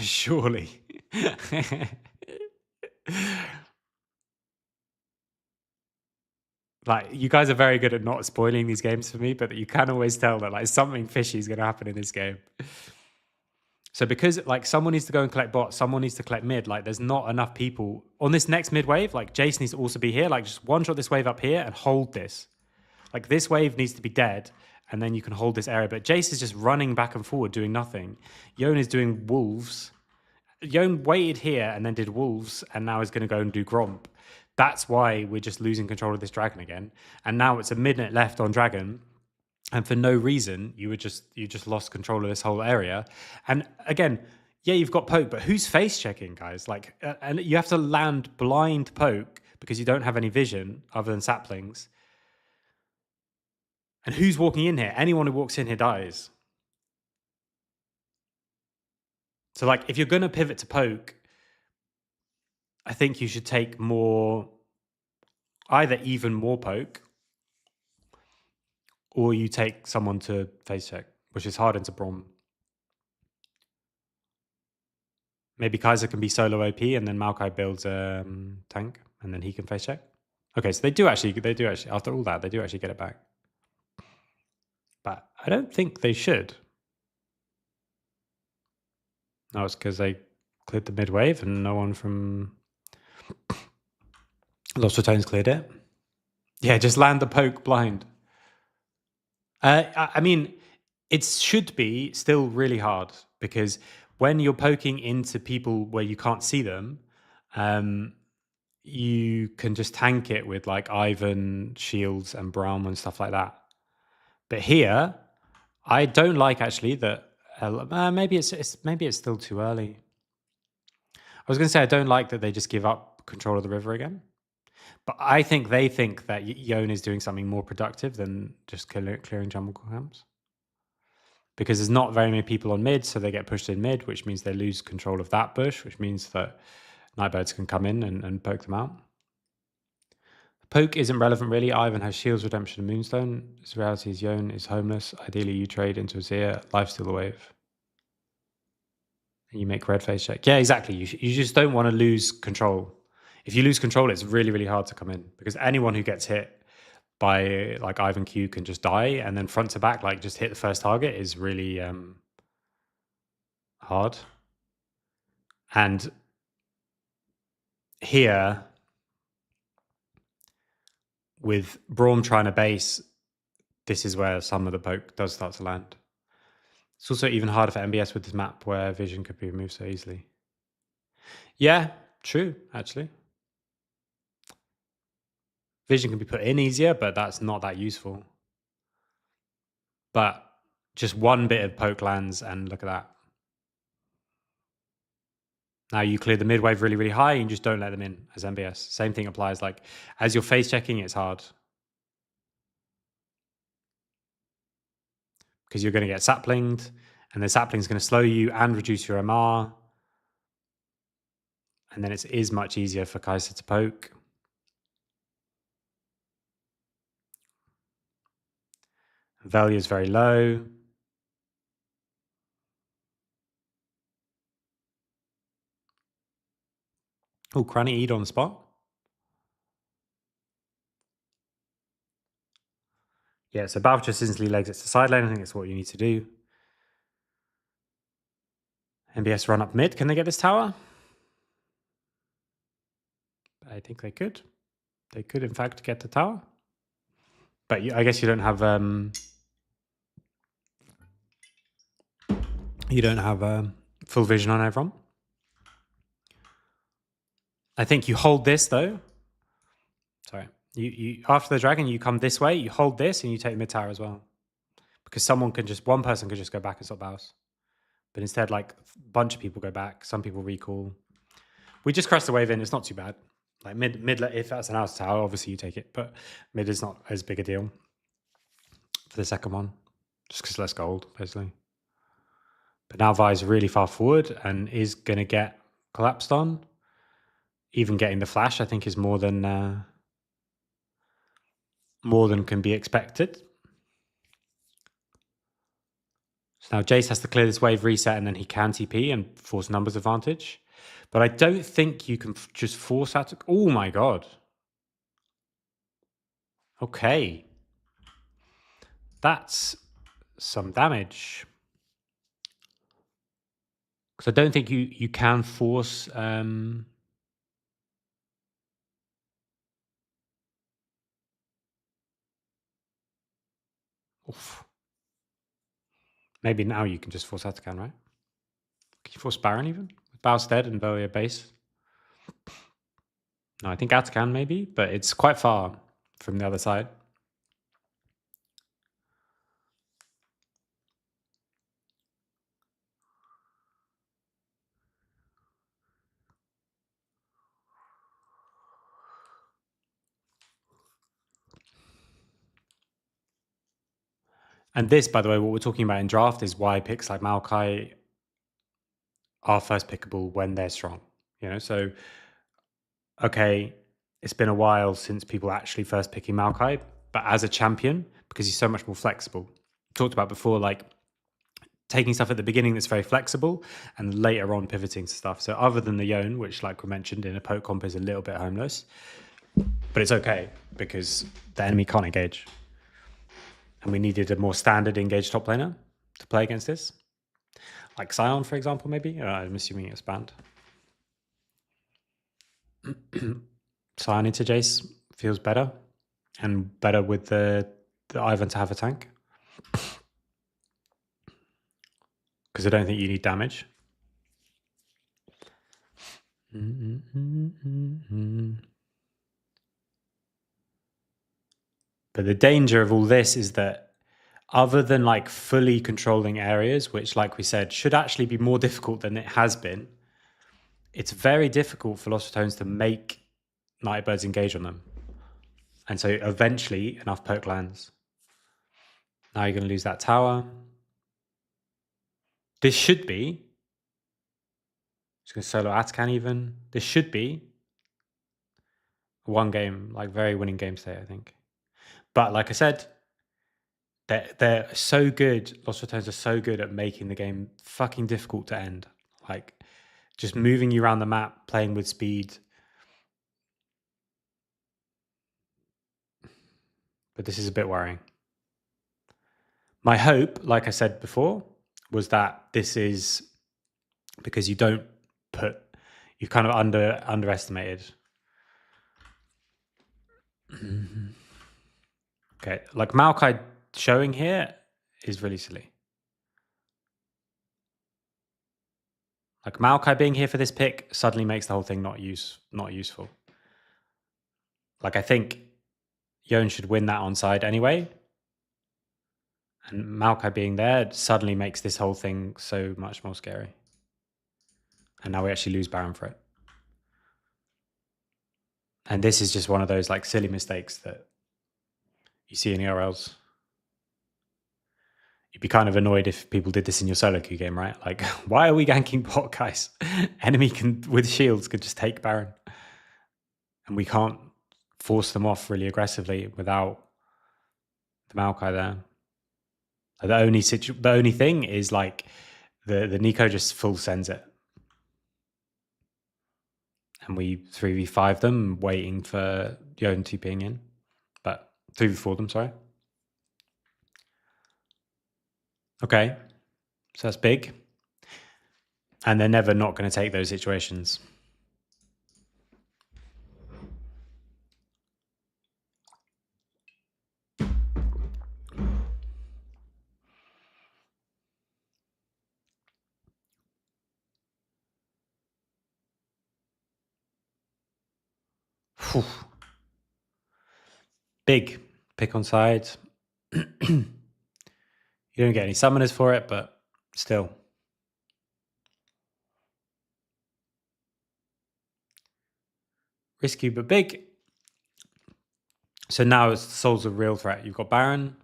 Surely. Like, you guys are very good at not spoiling these games for me, but you can always tell that like something fishy is going to happen in this game. So because like someone needs to go and collect bot, someone needs to collect mid, like there's not enough people on this next mid wave. Like Jace needs to also be here, like just one shot this wave up here and hold this. Like this wave needs to be dead and then you can hold this area. But Jace is just running back and forward doing nothing. Yone is doing wolves. Yone waited here and then did wolves and now is going to go and do Gromp. That's why we're just losing control of this dragon again. And now it's a minute left on dragon. And for no reason, you just lost control of this whole area. And again, yeah, you've got poke, but who's face checking, guys? Like, and you have to land blind poke because you don't have any vision other than saplings. And who's walking in here? Anyone who walks in here dies. So like, if you're going to pivot to poke, I think you should take more, either even more poke, or you take someone to face check, which is hard into Braum. Maybe Kaiser can be solo OP and then Maokai builds a tank and then he can face check. Okay, so they do actually, after all that, they do actually get it back. But I don't think they should. No, it's because they cleared the mid wave and no one from Lost Ratons cleared it. Yeah, just land the poke blind. I mean, it should be still really hard because when you're poking into people where you can't see them, you can just tank it with like Ivan, Shields, and Braum and stuff like that. But here, I don't like actually that. Maybe it's still too early. I was going to say I don't like that they just give up control of the river again. But I think they think that Yone is doing something more productive than just clearing jungle camps. Because there's not very many people on mid, so they get pushed in mid, which means they lose control of that bush, which means that Nightbirds can come in and poke them out. Poke isn't relevant really. Ivan has Shields, Redemption, and Moonstone. His reality is Yone is homeless. Ideally, you trade into Azir, lifesteal the wave. And you make red face check. Yeah, exactly. You just don't want to lose control. If you lose control, it's really, really hard to come in because anyone who gets hit by like Ivan Q can just die, and then front to back, like just hit the first target is really hard. And here, with Braum trying to base, this is where some of the poke does start to land. It's also even harder for MBS with this map where vision could be removed so easily. Yeah, true, actually. Vision can be put in easier, but that's not that useful. But just one bit of poke lands, and look at that. Now you clear the mid wave really, really high, and you just don't let them in as MBS. Same thing applies. Like, as you're face checking, it's hard. Because you're going to get saplinged, and the sapling's going to slow you and reduce your MR. And then it is much easier for Kaiser to poke. Value is very low. Oh, Cranny Eid on the spot. Yeah, so Balf just instantly legs it to side lane. I think that's what you need to do. MBS run up mid. Can they get this tower? I think they could. They could, in fact, get the tower. But I guess you don't have full vision on everyone. I think you hold this though. Sorry. You after the dragon, you come this way, you hold this, and you take mid tower as well. Because one person could just go back and stop Baus. But instead, like, a bunch of people go back, some people recall. We just crest the wave in, it's not too bad. Like mid, if that's an outer tower, obviously you take it, but mid is not as big a deal for the second one. Just because less gold, basically. But now Vi's really far forward and is going to get collapsed on. Even getting the flash, I think, is more than can be expected. So now Jace has to clear this wave, reset, and then he can TP and force numbers advantage. But I don't think you can just force that. Oh my god. Okay. That's some damage. Because I don't think you can force... Oof. Maybe now you can just force Atakan, right? Can you force Baron even? With Bow's dead and Bolia base? No, I think Atakan maybe, but it's quite far from the other side. And this, by the way, what we're talking about in draft is why picks like Maokai are first pickable when they're strong. You know, so okay, it's been a while since people actually first picking Maokai, but as a champion, because he's so much more flexible. Talked about before, like taking stuff at the beginning that's very flexible and later on pivoting to stuff. So other than the Yone, which like we mentioned in a poke comp is a little bit homeless, but it's okay because the enemy can't engage. And we needed a more standard engaged top laner to play against this. Like Sion, for example, maybe? I'm assuming it's banned. Sion into Jace feels better. And better with the Ivan to have a tank. Because I don't think you need damage. But the danger of all this is that other than like fully controlling areas, which like we said, should actually be more difficult than it has been, it's very difficult for Lost Ratons to make Nightbirds engage on them. And so eventually enough poke lands. Now you're going to lose that tower. This should be, just going to solo Atakan even. This should be one game, like very winning game state, I think. But like I said, they're so good. Lost Ratons are so good at making the game fucking difficult to end. Like just moving you around the map, playing with speed. But this is a bit worrying. My hope, like I said before, was that this is because you don't put, you've kind of underestimated. Okay, like Maokai showing here is really silly. Like Maokai being here for this pick suddenly makes the whole thing not useful. Like I think Yone should win that onside anyway. And Maokai being there suddenly makes this whole thing so much more scary. And now we actually lose Baron for it. And this is just one of those like silly mistakes that you see in ERLs. You'd be kind of annoyed if people did this in your solo queue game, right? Like, why are we ganking bot, guys? Enemy can, with shields, could just take Baron. And we can't force them off really aggressively without the Maokai there. The only thing is like the Nico just full sends it. And we 3v5 them, waiting for Yone TPing in. But 3v4 them, sorry. Okay, so that's big. And they're never not going to take those situations. Whew. Big pick on side. You don't get any summoners for it, but still. Risky but big. So now Soul's a real threat. You've got Baron.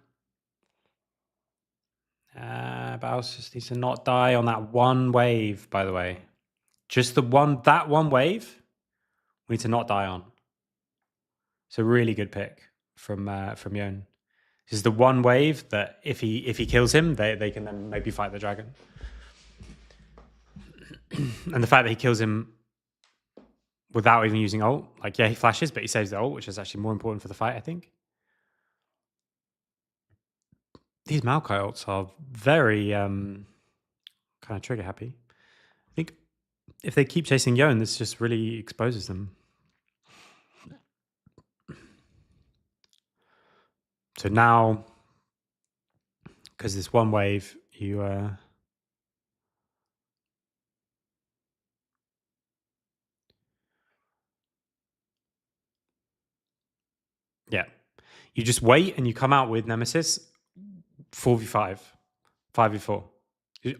Baron Baus just needs to not die on that one wave, by the way. Just that one wave, we need to not die on. It's a really good pick from Yon. This is the one wave that if he kills him, they can then maybe fight the dragon. And the fact that he kills him without even using ult, like, yeah, he flashes, but he saves the ult, which is actually more important for the fight, I think. These Maokai ults are very kind of trigger happy. I think if they keep chasing Yon, this just really exposes them. So now, because this one wave, you yeah, you just wait and you come out with Nemesis 4v5, 5v4.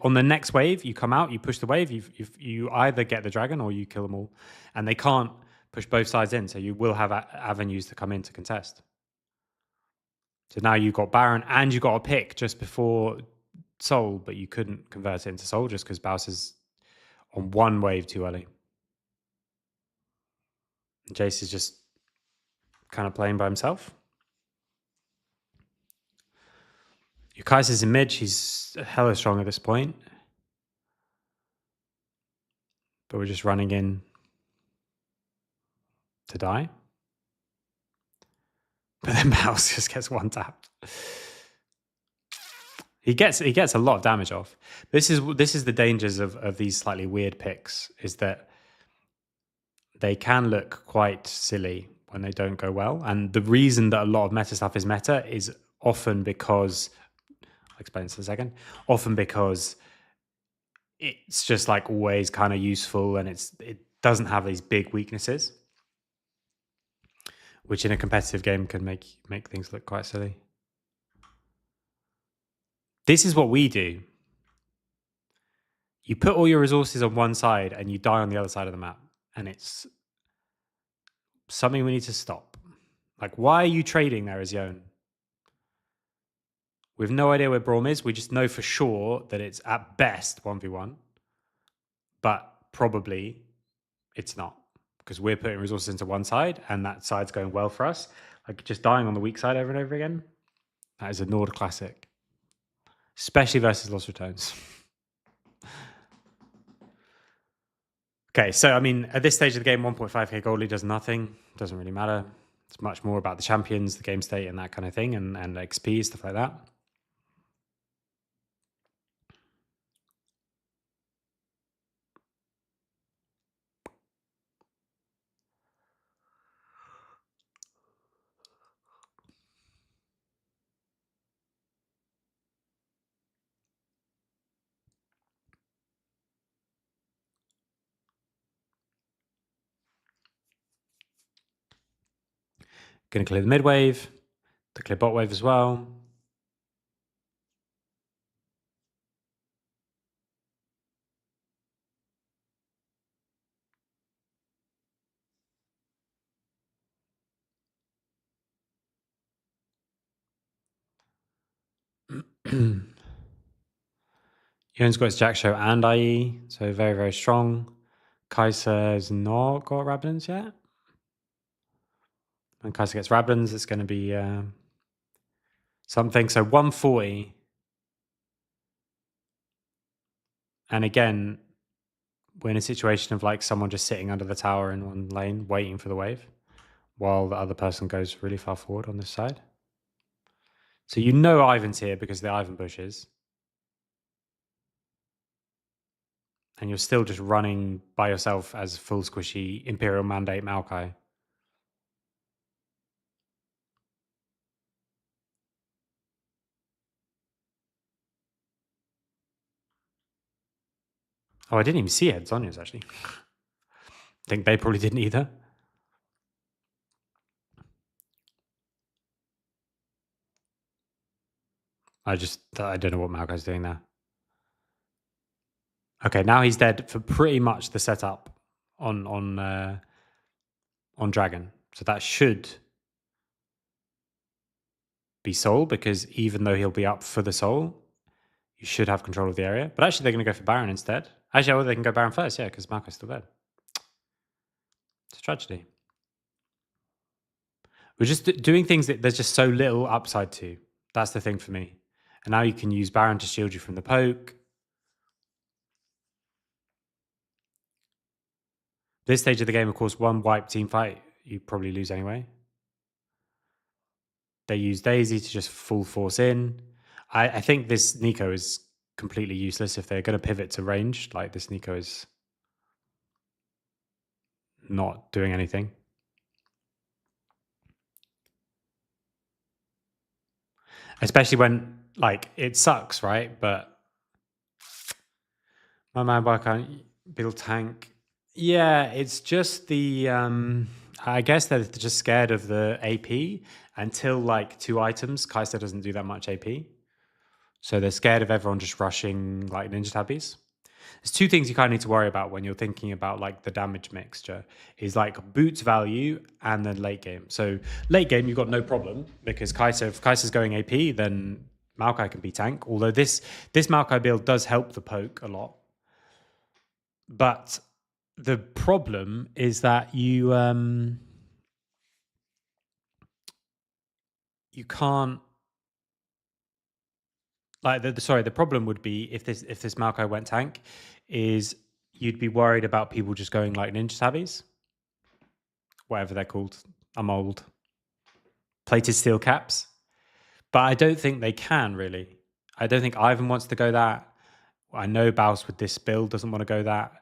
On the next wave, you come out, you push the wave, you either get the dragon or you kill them all. And they can't push both sides in, so you will have avenues to come in to contest. So now you've got Baron and you got a pick just before Soul, but you couldn't convert it into Soul just because Baus is on one wave too early. And Jace is just kind of playing by himself. Kaiser's in mid. He's hella strong at this point. But we're just running in to die. But then Baus just gets one tapped. He gets a lot of damage off. This is the dangers of these slightly weird picks, is that they can look quite silly when they don't go well. And the reason that a lot of meta stuff is meta is often because, I'll explain this in a second, often because it's just like always kind of useful and it doesn't have these big weaknesses, which in a competitive game can make things look quite silly. This is what we do. You put all your resources on one side and you die on the other side of the map. And it's something we need to stop. Like, why are you trading there as Yon? We have no idea where Braum is. We just know for sure that it's at best 1v1. But probably it's not. Because we're putting resources into one side and that side's going well for us. Like, just dying on the weak side over and over again. That is a Nord classic. Especially versus Lost Ratons. Okay, so, I mean, at this stage of the game, 1.5k goalie does nothing. Doesn't really matter. It's much more about the champions, the game state, and that kind of thing, and XP, stuff like that. Going to clear the mid wave, to clear bot wave as well. Yon's got his Jack Show and IE, so very, very strong. Kaiser's not got Rabadons yet. When Kaiser gets Rabadons, it's going to be something. So 140. And again, we're in a situation of like someone just sitting under the tower in one lane, waiting for the wave, while the other person goes really far forward on this side. So you know Ivan's here because the Ivan bushes. And you're still just running by yourself as full squishy Imperial Mandate Maokai. Oh, I didn't even see Ed Zonia's actually. I think they probably didn't either. I don't know what Maokai's doing there. Okay, now he's dead for pretty much the setup on Dragon. So that should be Soul, because even though he'll be up for the Soul, you should have control of the area. But actually, they're going to go for Baron instead. Actually, well, they can go Baron first, yeah, because Maokai still dead. It's a tragedy. We're just doing things that there's just so little upside to. That's the thing for me. And now you can use Baron to shield you from the poke. This stage of the game, of course, one wipe team fight, you probably lose anyway. They use Daisy to just full force in. I think this Nico is completely useless if they're going to pivot to ranged. Like, this Nico is not doing anything. Especially when, like, it sucks, right? But my man bar can't build tank. Yeah, it's just the I guess they're just scared of the AP until like 2 items. Kai'Sa doesn't do that much AP. So they're scared of everyone just rushing like ninja tabbies. There's 2 things you kind of need to worry about when you're thinking about like the damage mixture is like boots value and then late game. So late game, you've got no problem because Kai'Sa, if Kai'Sa's going AP, then Maokai can be tank. Although this Maokai build does help the poke a lot. But the problem is that you can't like the problem would be if this Maokai went tank is you'd be worried about people just going like ninja tabbies, whatever they're called. I'm old. Plated steel caps. But I don't think they can really. I don't think Ivan wants to go that. I know Baus with this build doesn't want to go that.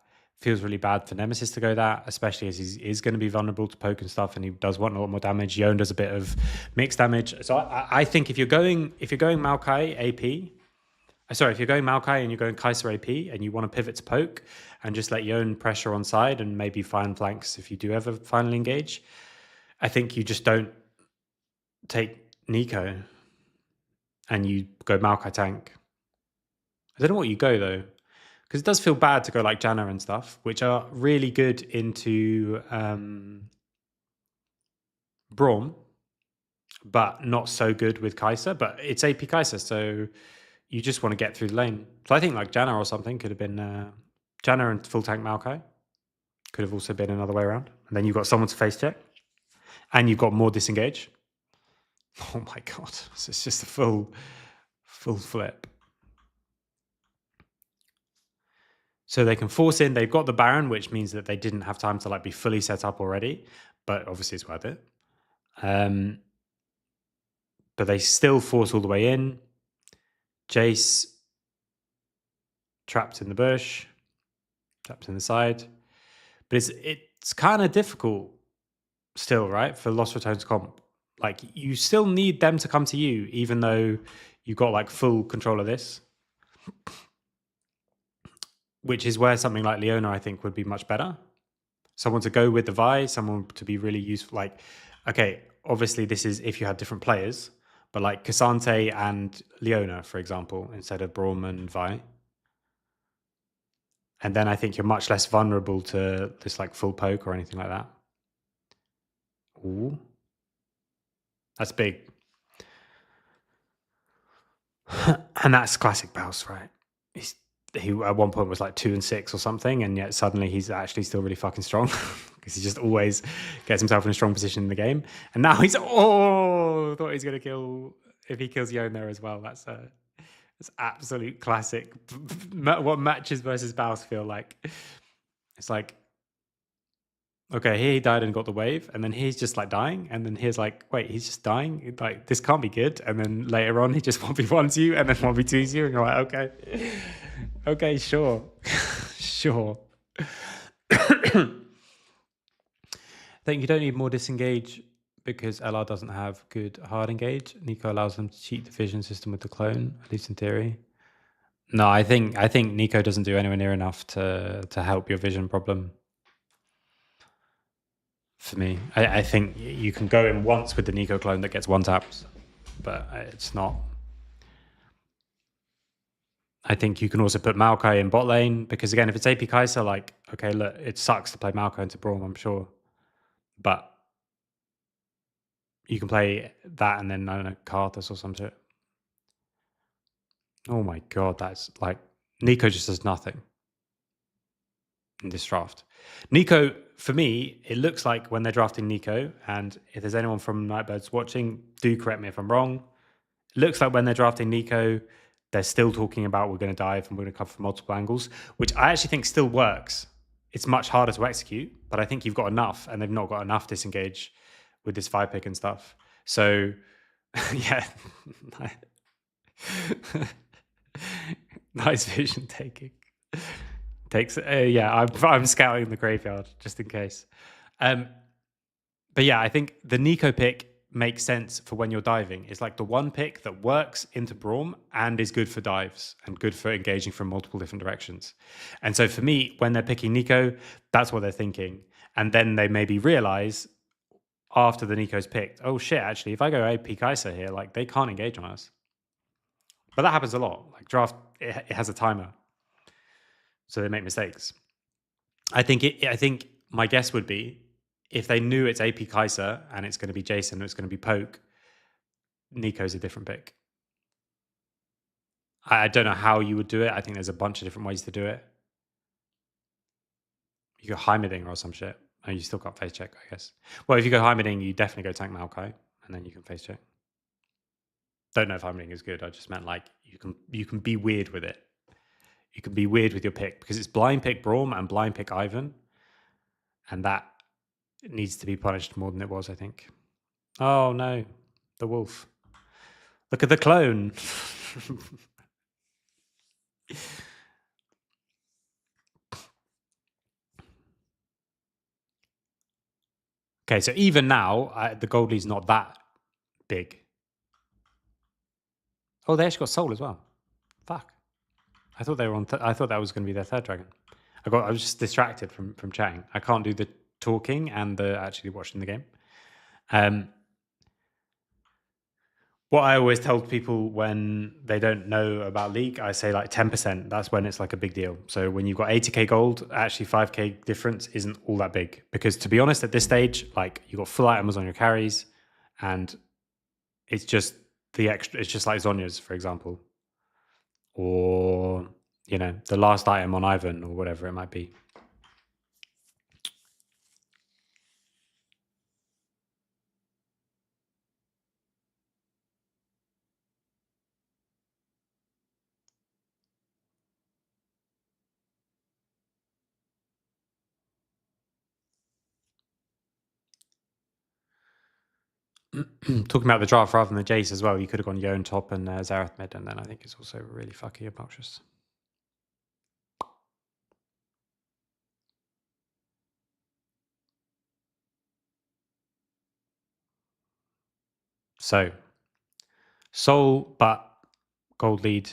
Feels really bad for Nemesis to go that, especially as he is going to be vulnerable to poke and stuff, and he does want a lot more damage. Yone does a bit of mixed damage. So I think if you're going Maokai AP, if you're going Maokai and you're going Kai'Sa AP and you want to pivot to poke and just let Yone pressure on side and maybe find flanks if you do ever finally engage, I think you just don't take Nico and you go Maokai tank. I don't know what you go though, because it does feel bad to go like Janna and stuff, which are really good into Braum, but not so good with Kai'Sa. But it's AP Kai'Sa, so you just want to get through the lane. So I think like Janna or something could have been Janna and full tank Maokai could have also been another way around. And then you've got someone to face check, and you've got more disengage. Oh my god, so it's just a full flip. So they can force in. They've got the Baron, which means that they didn't have time to like be fully set up already, but obviously it's worth it. But they still force all the way in. Jace trapped in the bush, trapped in the side. But it's kind of difficult still, right? For Lost Ratons comp. Like, you still need them to come to you, even though you've got like full control of this. Which is where something like Leona, I think, would be much better. Someone to go with the Vi, someone to be really useful. Like, okay, obviously this is if you had different players, but like Cassante and Leona, for example, instead of Braum and Vi. And then I think you're much less vulnerable to this like full poke or anything like that. Ooh. That's big. And that's classic Baus, right? He at one point was like 2 and 6 or something, and yet suddenly he's actually still really fucking strong because he just always gets himself in a strong position in the game. And now he's thought he's gonna kill if he kills Yone there as well. That's absolute classic. What matches versus Baus feel like? It's like, okay, here he died and got the wave, and then he's just like dying, and then here's like, wait, he's just dying. Like, this can't be good. And then later on, he just 1v1s you, and then 1v2s you, and you're like, okay. Okay, sure. Sure. I think you don't need more disengage because LR doesn't have good hard engage. Nico allows them to cheat the vision system with the clone, at least in theory. No, I think Nico doesn't do anywhere near enough to help your vision problem. For me, I think you can go in once with the Nico clone that gets 1 taps, but it's not. I think you can also put Maokai in bot lane because, again, if it's AP Kai'Sa, like, okay, look, it sucks to play Maokai into Braum, I'm sure. But you can play that and then, I don't know, Karthus or some shit. Oh my god, that's like Nico just does nothing in this draft. Nico, for me, it looks like when they're drafting Nico, and if there's anyone from Nightbirds watching, do correct me if I'm wrong. It looks like when they're drafting Nico, they're still talking about we're going to dive and we're going to come from multiple angles, which I actually think still works. It's much harder to execute, but I think you've got enough, and they've not got enough disengage with this 5-pick and stuff. So, yeah. Nice vision taking. I'm scouting the graveyard just in case. But yeah, I think the Nico pick makes sense for when you're diving. It's like the one pick that works into Braum and is good for dives and good for engaging from multiple different directions. And so for me, when they're picking Nico, that's what they're thinking. And then they maybe realize after the Nico's picked, oh shit, actually, if I go AP Kaiser here, like they can't engage on us. But that happens a lot. Like draft, it has a timer. So they make mistakes. I think my guess would be if they knew it's AP Kaiser and it's going to be Jason or it's going to be Poke, Nico's a different pick. I don't know how you would do it. I think there's a bunch of different ways to do it. You go Heimerding or some shit. Oh, you still got face check, I guess. Well, if you go Heimerding, you definitely go tank Maokai, and then you can face check. Don't know if Heimerding is good. I just meant like you can be weird with it. You can be weird with your pick because it's blind pick Braum and blind pick Ivan, and that needs to be punished more than it was, I think. Oh no, the wolf. Look at the clone. Okay, so even now, the gold lead's not that big. Oh, they actually got soul as well. Fuck. I thought they were on. I thought that was going to be their third dragon. I was just distracted from chatting. I can't do the talking and the actually watching the game. What I always tell people when they don't know about League, I say like 10%. That's when it's like a big deal. So when you've got 80k gold, actually 5k difference isn't all that big. Because to be honest, at this stage, like you've got full items on your carries, and it's just the extra. It's just like Zonya's, for example, or you know the last item on Ivan or whatever it might be. Talking about the draft rather than the Jace as well, you could have gone Yone top and Zerath mid, and then I think it's also really fucking obnoxious. So, soul, but gold lead,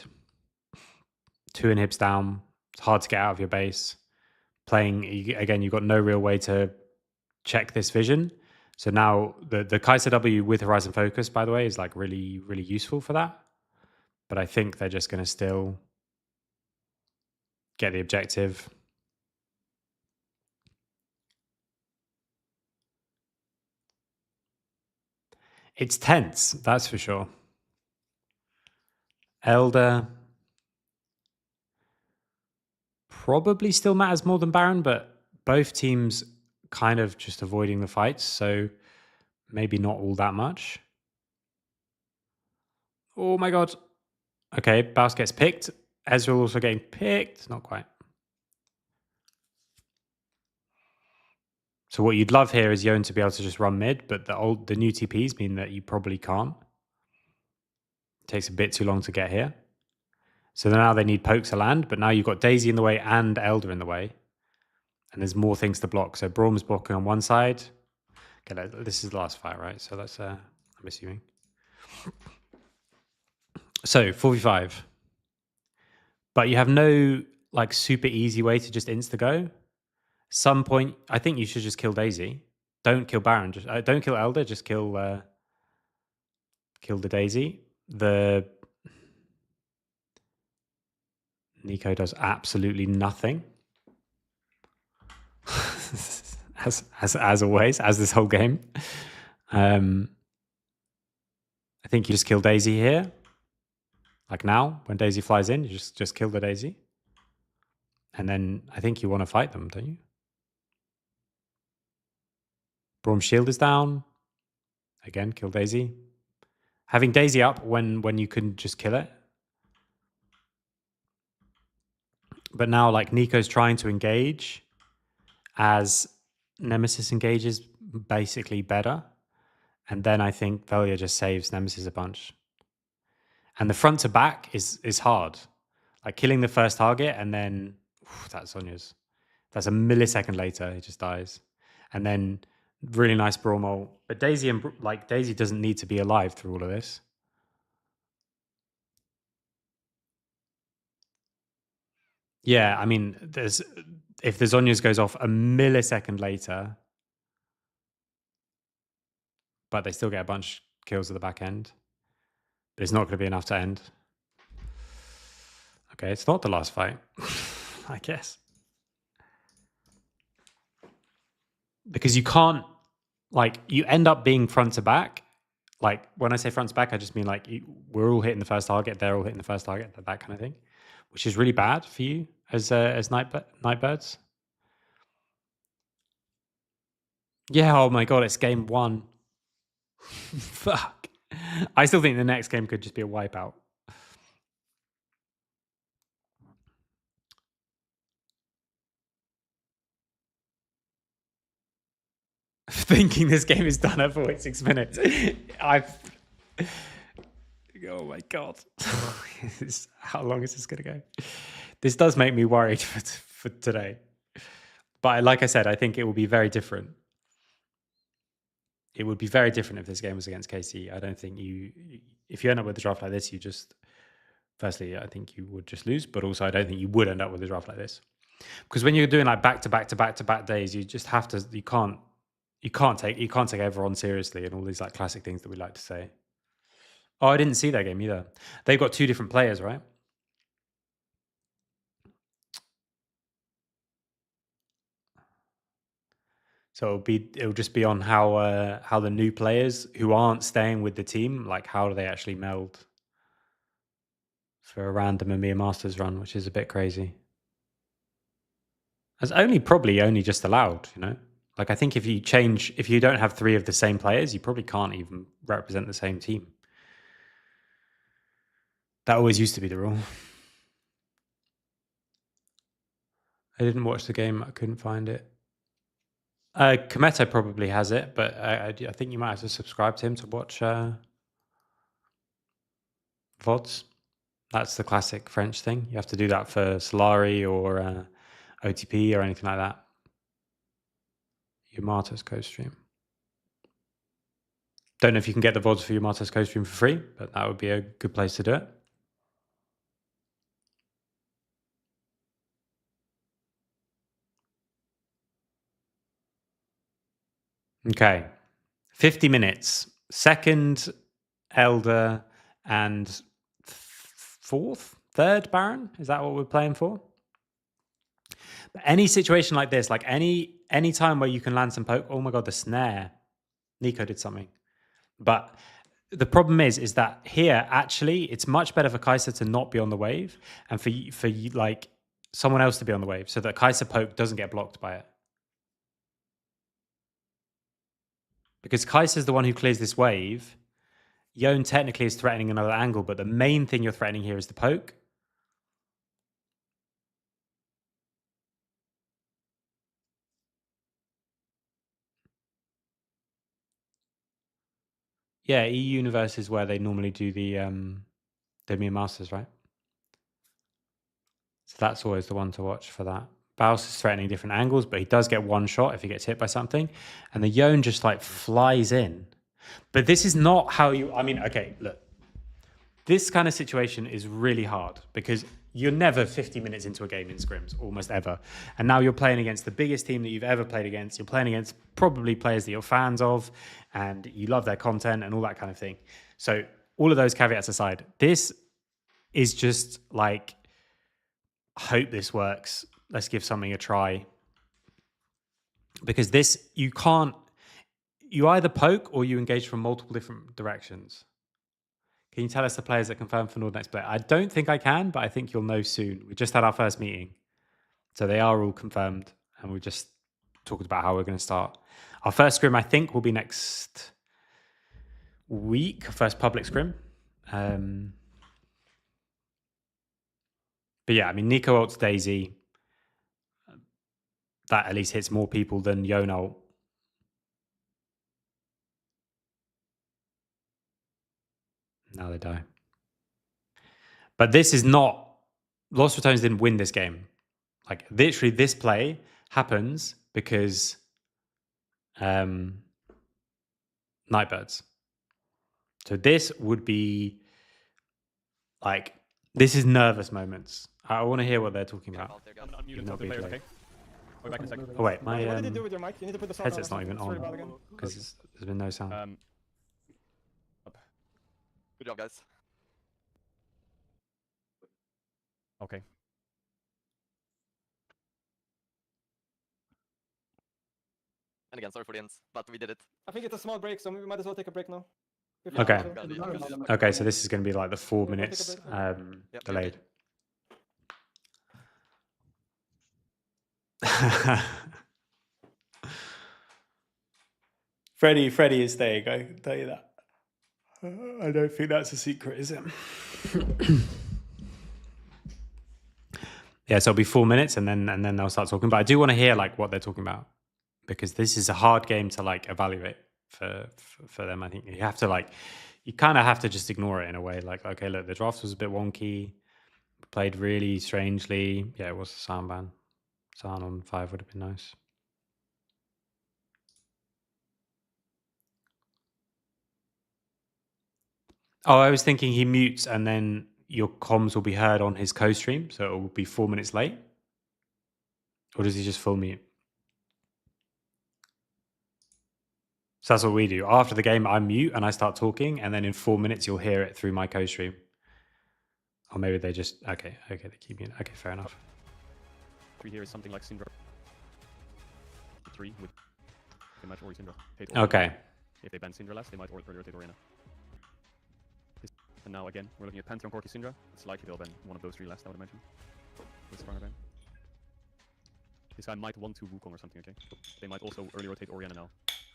2 inhibs down. It's hard to get out of your base. Playing, again, you've got no real way to check this vision. So now the Kaiser W with Horizon Focus, by the way, is like really, really useful for that. But I think they're just going to still get the objective. It's tense, that's for sure. Elder probably still matters more than Baron, but both teams kind of just avoiding the fights, so maybe not all that much. Oh my god. Okay, Baus gets picked. Ezreal also getting picked. Not quite. So what you'd love here is Yone to be able to just run mid, but the new TPs mean that you probably can't. It takes a bit too long to get here. So now they need Poke to land, but now you've got Daisy in the way and Elder in the way. And there's more things to block. So Braum's blocking on one side. Okay, this is the last fight, right? So that's, I'm assuming. So 4v5. But you have no like super easy way to just insta-go. Some point, I think you should just kill Daisy. Don't kill Baron. Just don't kill Elder. Just kill the Daisy. The Nico does absolutely nothing, as always, as this whole game. I think you just kill Daisy here. Like now, when Daisy flies in, you just kill the Daisy. And then I think you want to fight them, don't you? Braum's shield is down. Again, kill Daisy. Having Daisy up when you can just kill it. But now, like, Nico's trying to engage as Nemesis engages basically better. And then I think Velia just saves Nemesis a bunch. And the front to back is hard. Like killing the first target and then that's Sonya's. That's a millisecond later, he just dies. And then really nice Braum ult. But Daisy Daisy doesn't need to be alive through all of this. Yeah, I mean, if the Zhonya's goes off a millisecond later, but they still get a bunch of kills at the back end. But it's not going to be enough to end. Okay, it's not the last fight, I guess. Because you can't, like, you end up being front to back. Like, when I say front to back, I just mean, like, we're all hitting the first target, they're all hitting the first target, that kind of thing. Which is really bad for you as Nightbirds. Yeah, oh my god, it's game 1. Fuck. I still think the next game could just be a wipeout. Thinking this game is done at 46 minutes. Oh my god. How long is this going to go? This does make me worried for today. But like I said, I think it will be very different. It would be very different if this game was against KC. I don't think if you end up with a draft like this, firstly, I think you would just lose, but also I don't think you would end up with a draft like this. Because when you're doing like back to back days, you just have to, you can't take everyone seriously and all these like classic things that we like to say. Oh, I didn't see that game either. They've got 2 different players, right? So it'll just be on how the new players who aren't staying with the team, like how do they actually meld for a random EMEA Masters run, which is a bit crazy. That's probably only just allowed, you know? Like I think if you don't have 3 of the same players, you probably can't even represent the same team. That always used to be the rule. I didn't watch the game. I couldn't find it. Kometo probably has it, but I think you might have to subscribe to him to watch VODs. That's the classic French thing. You have to do that for Solari or OTP or anything like that. Your Martyrs co-stream. Don't know if you can get the VODs for your Martyrs co-stream for free, but that would be a good place to do it. Okay. 50 minutes. Second Elder and third Baron? Is that what we're playing for? But any situation like this, like any time where you can land some poke, oh my god, the snare. Nico did something. But the problem is that here, actually, it's much better for Kai'Sa to not be on the wave and for like someone else to be on the wave so that Kai'Sa poke doesn't get blocked by it. Because Kai'Sa is the one who clears this wave. Yone technically is threatening another angle, but the main thing you're threatening here is the poke. Yeah, E Universe is where they normally do the EMEA Masters, right? So that's always the one to watch for that. Baus is threatening different angles, but he does get one shot if he gets hit by something. And the Yone just like flies in. But this is not how you... I mean, okay, look. This kind of situation is really hard because you're never 50 minutes into a game in scrims, almost ever. And now you're playing against the biggest team that you've ever played against. You're playing against probably players that you're fans of and you love their content and all that kind of thing. So all of those caveats aside, this is just like, hope this works. Let's give something a try. Because this, you either poke or you engage from multiple different directions. Can you tell us the players that confirmed for Nord next play? I don't think I can, but I think you'll know soon. We just had our first meeting. So they are all confirmed. And we just talked about how we're going to start. Our first scrim, I think, will be next week. First public scrim. But yeah, I mean, Nico ults Daisy. That at least hits more people than Yon ult. Now they die. But this is not... Lost Ratons didn't win this game. Like, literally, this play happens because Nightbirds. So this would be like... This is nervous moments. I want to hear what they're talking about. I'm unmuted Even until though the players, we okay? I'll be back in a second. Oh wait, my What did you do with your mic? You need to put the sound headset's on. not even It's really bad on again. because there's been no sound. Good job, guys. Okay. And again, sorry for the ends, but we did it. I think it's a small break, so we might as well take a break now. If Okay. you want to. Okay, so this is going to be like the 4 minutes Yep, delayed. Freddie is staying. I can tell you that. I don't think that's a secret, is it? Yeah, so it'll be 4 minutes, and then they'll start talking. But I do want to hear like what they're talking about, because this is a hard game to like evaluate for them. I think you have to like, you kind of have to just ignore it in a way. Like, okay, look, the draft was a bit wonky, played really strangely. Yeah, it was a sound ban. Sound on 5 would have been nice. Oh, I was thinking he mutes and then your comms will be heard on his co-stream, so it will be 4 minutes late. Or does he just full mute? So that's what we do. After the game, I mute and I start talking, and then in 4 minutes, you'll hear it through my co-stream. Or maybe they just... Okay, they keep muting. Okay, fair enough. 3 here is something like Syndra. 3 with... They match Ori Syndra. Okay. If they ban Syndra last, they might early rotate Oriana. And now again, we're looking at Pantheon, Corki, Syndra. It's likely they'll ban one of those 3 last, I would imagine. With stronger ban. This guy might want to Wukong or something, okay? They might also early rotate Oriana now.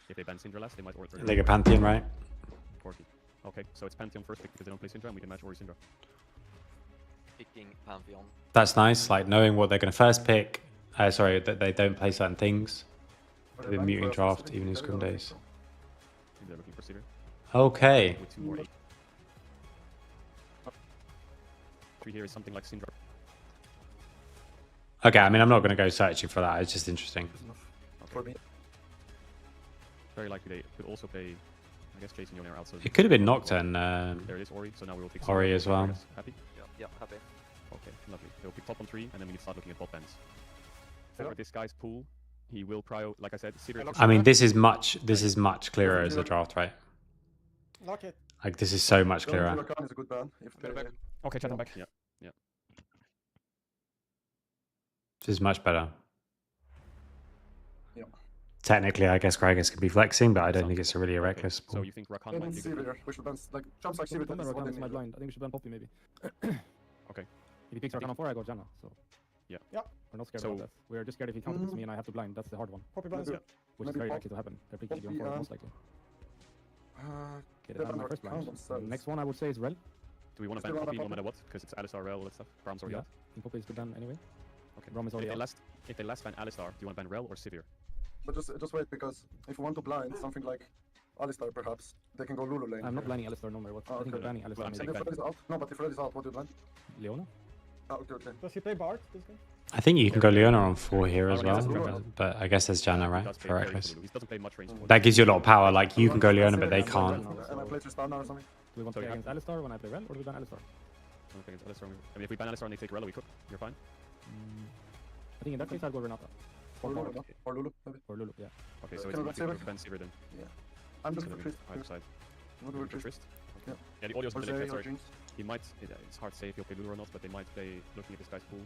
If they ban Syndra last, they might early They get Pantheon, right? Corki. Okay, so it's Pantheon first pick because they don't play Syndra, and we can match Ori Syndra. Picking Pantheon. That's nice, like knowing what they're going to first pick. Sorry, that they don't play certain things. The muting draft, even in scrim days. Maybe they're looking for Sivir. Okay. With 2 more 8. 3 here is something like Syndra. Okay, I mean, I'm not going to go searching for that. It's just interesting. For me. Very likely they could also play, I guess, Jason Yoner out. So It could have been Nocturne. there it is, Ori. So now we will pick Ori Syndra. as well. Happy? Yeah, happy. Okay, lovely. They'll pick top on 3, and then we need to start looking at bot bans. For Yeah. this guy's pool, he will prio, like I said, Sivir. I mean, this is much clearer as a draft, right? Lock it. Like, this is so much Don't clearer. Rakan is a good ban. If they, Okay, chat, I'm back. Yeah. This is much better. Yeah. Technically, I guess Gragas could be flexing, but I don't think it's a really a reckless So ball. you think Rakan ban might be good? Sivir, we should ban like jumps like Sivir. Don't That's ban what Rakan, they it's my need. blind. I think we should ban Poppy maybe. Okay. If he picks Rakan on 4, I go Janna. So Yeah. Yeah. we're not scared So- about that. We're just scared if he counterpicks me and I have to blind. That's the hard one, Poppy blind. Maybe- which is Maybe very Pop- likely to happen. They're picking you on Poppy 4 and- most likely. Uh, Okay, they that's ban my first Rakan blind. themselves. Next one I would say is Rel. Do we want Is to ban there Poppy no another matter what? Because it's Alistar, Rel, all that stuff. Bram's already Yeah. out. I think Poppy is good ban anyway. Okay. Rom is If already they out. last ban Alistar, do you want to ban Rel or Sivir? But just wait, because if you want to blind something like Alistar, perhaps they can go Lulu lane. I'm not here. blinding Alistar no matter what. Oh, I think we're okay. banning Well, Alistar I'm maybe. And if ban- Fred is out, no, but if Fred is out, what do you blind? Leona? Ah, okay. Does he play Bard, this guy? I think you can go Leona on 4 here as Already well, has Luna. but I guess there's Janna, He right, does play for very reckless. good. He doesn't play much range. That gives you a lot of power. Like, you can go Leona, but they Sivir can't. And I play Tristana or something. Do we want So to you play against Alistar when I play Rel, or do we ban Alistar? I don't think it's Alistar. I mean, if we ban Alistar and they take Rel, we cook. You're fine. I think in that case I'd go Renata. Or Lulu, no? Or Lulu, maybe. Or Lulu, yeah. Okay, so Can it's I likely ban to ban Sivir then. I'm So just then for we Trist. either side. What do For we Trist? Trist? Yeah. Yeah, the audio's Or a bit Zeri late, or sorry. Jinx. He might, it's hard to say if he'll play Lulu or not, but they might play looking at this guy's pool.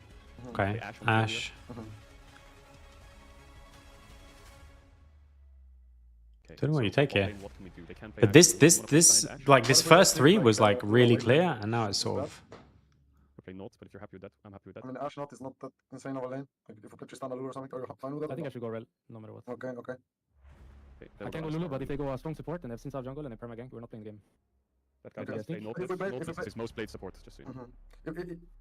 Okay, Play Ashe on Julia. Ash. Mhm. Okay. Don't know what you so take bot here. lane, what can we do? They can play But Ashe this, blue. this, You wanna push this, behind Ashe? like this What if we first take, three like, was like the really lane? clear, and now it's Is sort that? of. We play not, but if you're happy with that, I'm happy with that. I mean, Ash not is not that insane of a lane. Like, if we play Tristana Lulu or something, are you fine with that? I think I or should go Rel, no matter what. not? Okay, okay. Okay, I can go Lulu, but if they go strong support and they have Sin South jungle and they perma-gank, we're not playing the game. that guy Okay. does play If not. we play- if we Nautilus play- is his most played support, just so you know.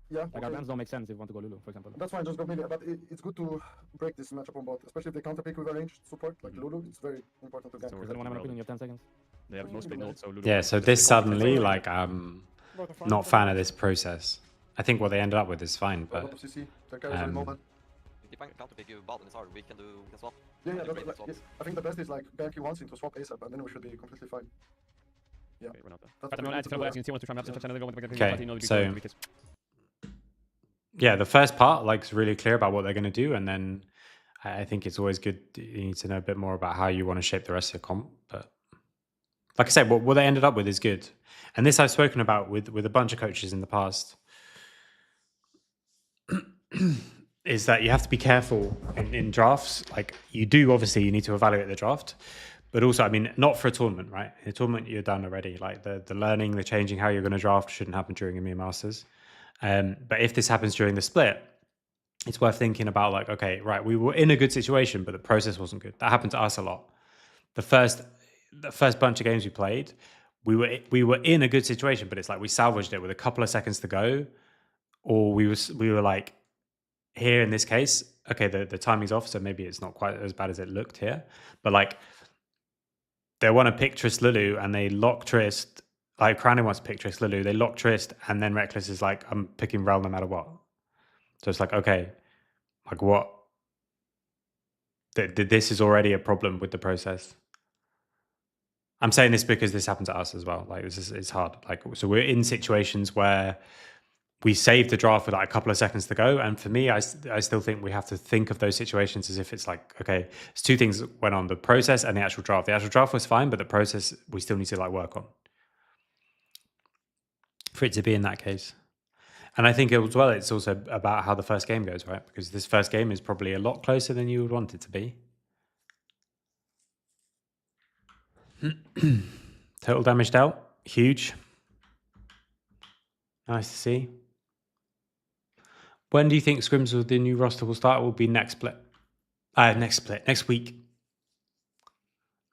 Yeah, Like, our okay. bans don't make sense if you want to go Lulu, for example. That's fine, just go melee. But it's good to break this matchup on bot, especially if they counter pick with a ranged support like Lulu. It's very important to gank. So we're Does anyone have an relevant. opinion? You have 10 seconds. They have most played not, so Lulu. Yeah, so just this take suddenly, control. like, not fan of this process. I think what they ended up with is fine, A lot but of CC. Their carries are in moment. If I can counter pick you bot and it's hard, we can swap. Yeah, Just that's break like, the swaps. I think the best is like gank you once into swap ASAP, and then we should be completely fine. Okay, we're not there. That's Right, I'm what we gonna need to do, Okay, so- yeah, the first part like is really clear about what they're going to do, and then I think it's always good. You need to know a bit more about how you want to shape the rest of your comp. But like I said, what they ended up with is good, and this I've spoken about with a bunch of coaches in the past. Is that you have to be careful in drafts. Like you do, obviously, you need to evaluate the draft, but also, I mean, not for a tournament, right? In a tournament, you're done already. Like the learning, the changing how you're going to draft shouldn't happen during EMEA Masters. But if this happens during the split, it's worth thinking about like, okay, right, we were in a good situation, but the process wasn't good. That happened to us a lot. The first bunch of games we played, we were in a good situation, but it's like we salvaged it with a couple of seconds to go, or we were like, here in this case, okay, the timing's off, so maybe it's not quite as bad as it looked here. But like, they want to pick Trist Lulu and they lock Trist. Like Crowning wants to pick Trist Lulu, they lock Trist, and then Reckless is like, I'm picking Rel no matter what. So it's like, okay, like what? This is already a problem with the process. I'm saying this because this happened to us as well. Like it's hard. Like so, we're in situations where we saved the draft with like a couple of seconds to go. And for me, I still think we have to think of those situations as if it's like, okay, there's two things that went on, the process and the actual draft. The actual draft was fine, but the process we still need to like work on for it to be in that case. And I think as well, it's also about how the first game goes, right? Because this first game is probably a lot closer than you would want it to be. Total damage dealt, huge. Nice to see. When do you think scrims with the new roster will start? It will be next split. Next week.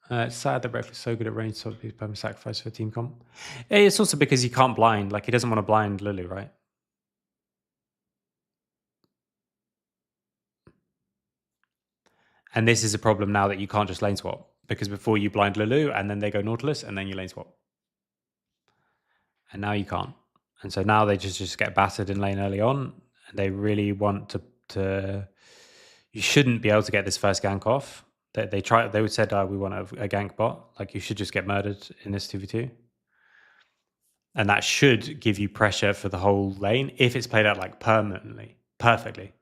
It's sad that Breakfast is so good at range, so he's become a sacrifice for team comp. It's also because he can't blind. Like he doesn't want to blind Lulu, right? And this is a problem now that you can't just lane swap, because before you blind Lulu and then they go Nautilus and then you lane swap. And now you can't. And so now they just get battered in lane early on. And they really want to you shouldn't be able to get this first gank off. They would said we want a gank bot. Like you should just get murdered in this 2v2. And that should give you pressure for the whole lane if it's played out like perfectly.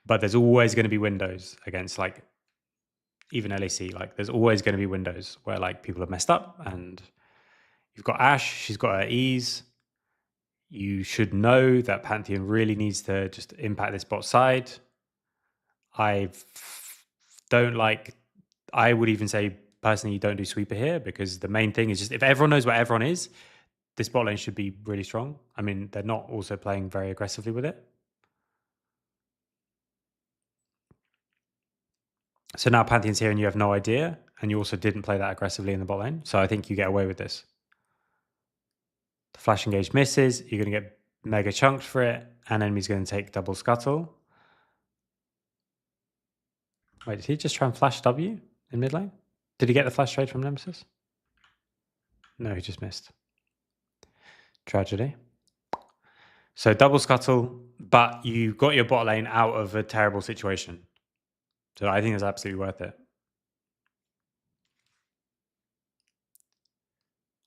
But there's always going to be windows against like even LAC. Like there's always going to be windows where like people have messed up, and you've got Ashe, she's got her E's. You should know that Pantheon really needs to just impact this bot side. I would even say personally, you don't do sweeper here, because the main thing is just if everyone knows where everyone is, this bot lane should be really strong. I mean, they're not also playing very aggressively with it. So now Pantheon's here and you have no idea, and you also didn't play that aggressively in the bot lane. So I think you get away with this. The flash engage misses, you're going to get mega chunked for it, and enemy's going to take double scuttle. Wait, did he just try and flash W in mid lane? Did he get the flash trade from Nemesis? No, he just missed. Tragedy. So double scuttle, but you got your bot lane out of a terrible situation. So I think it's absolutely worth it.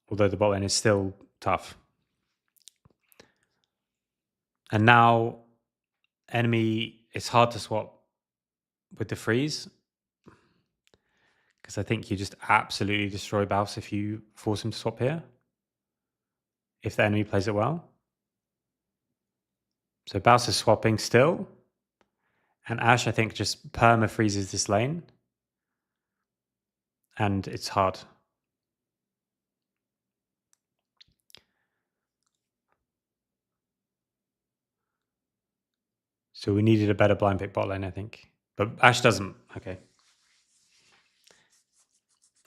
Although the bot lane is still tough. And now enemy, it's hard to swap with the freeze, because I think you just absolutely destroy Baus if you force him to swap here, if the enemy plays it well. So Baus is swapping still, and Ashe I think just perma freezes this lane, and it's hard. So we needed a better blind pick bot lane, I think. But Ash doesn't. Okay.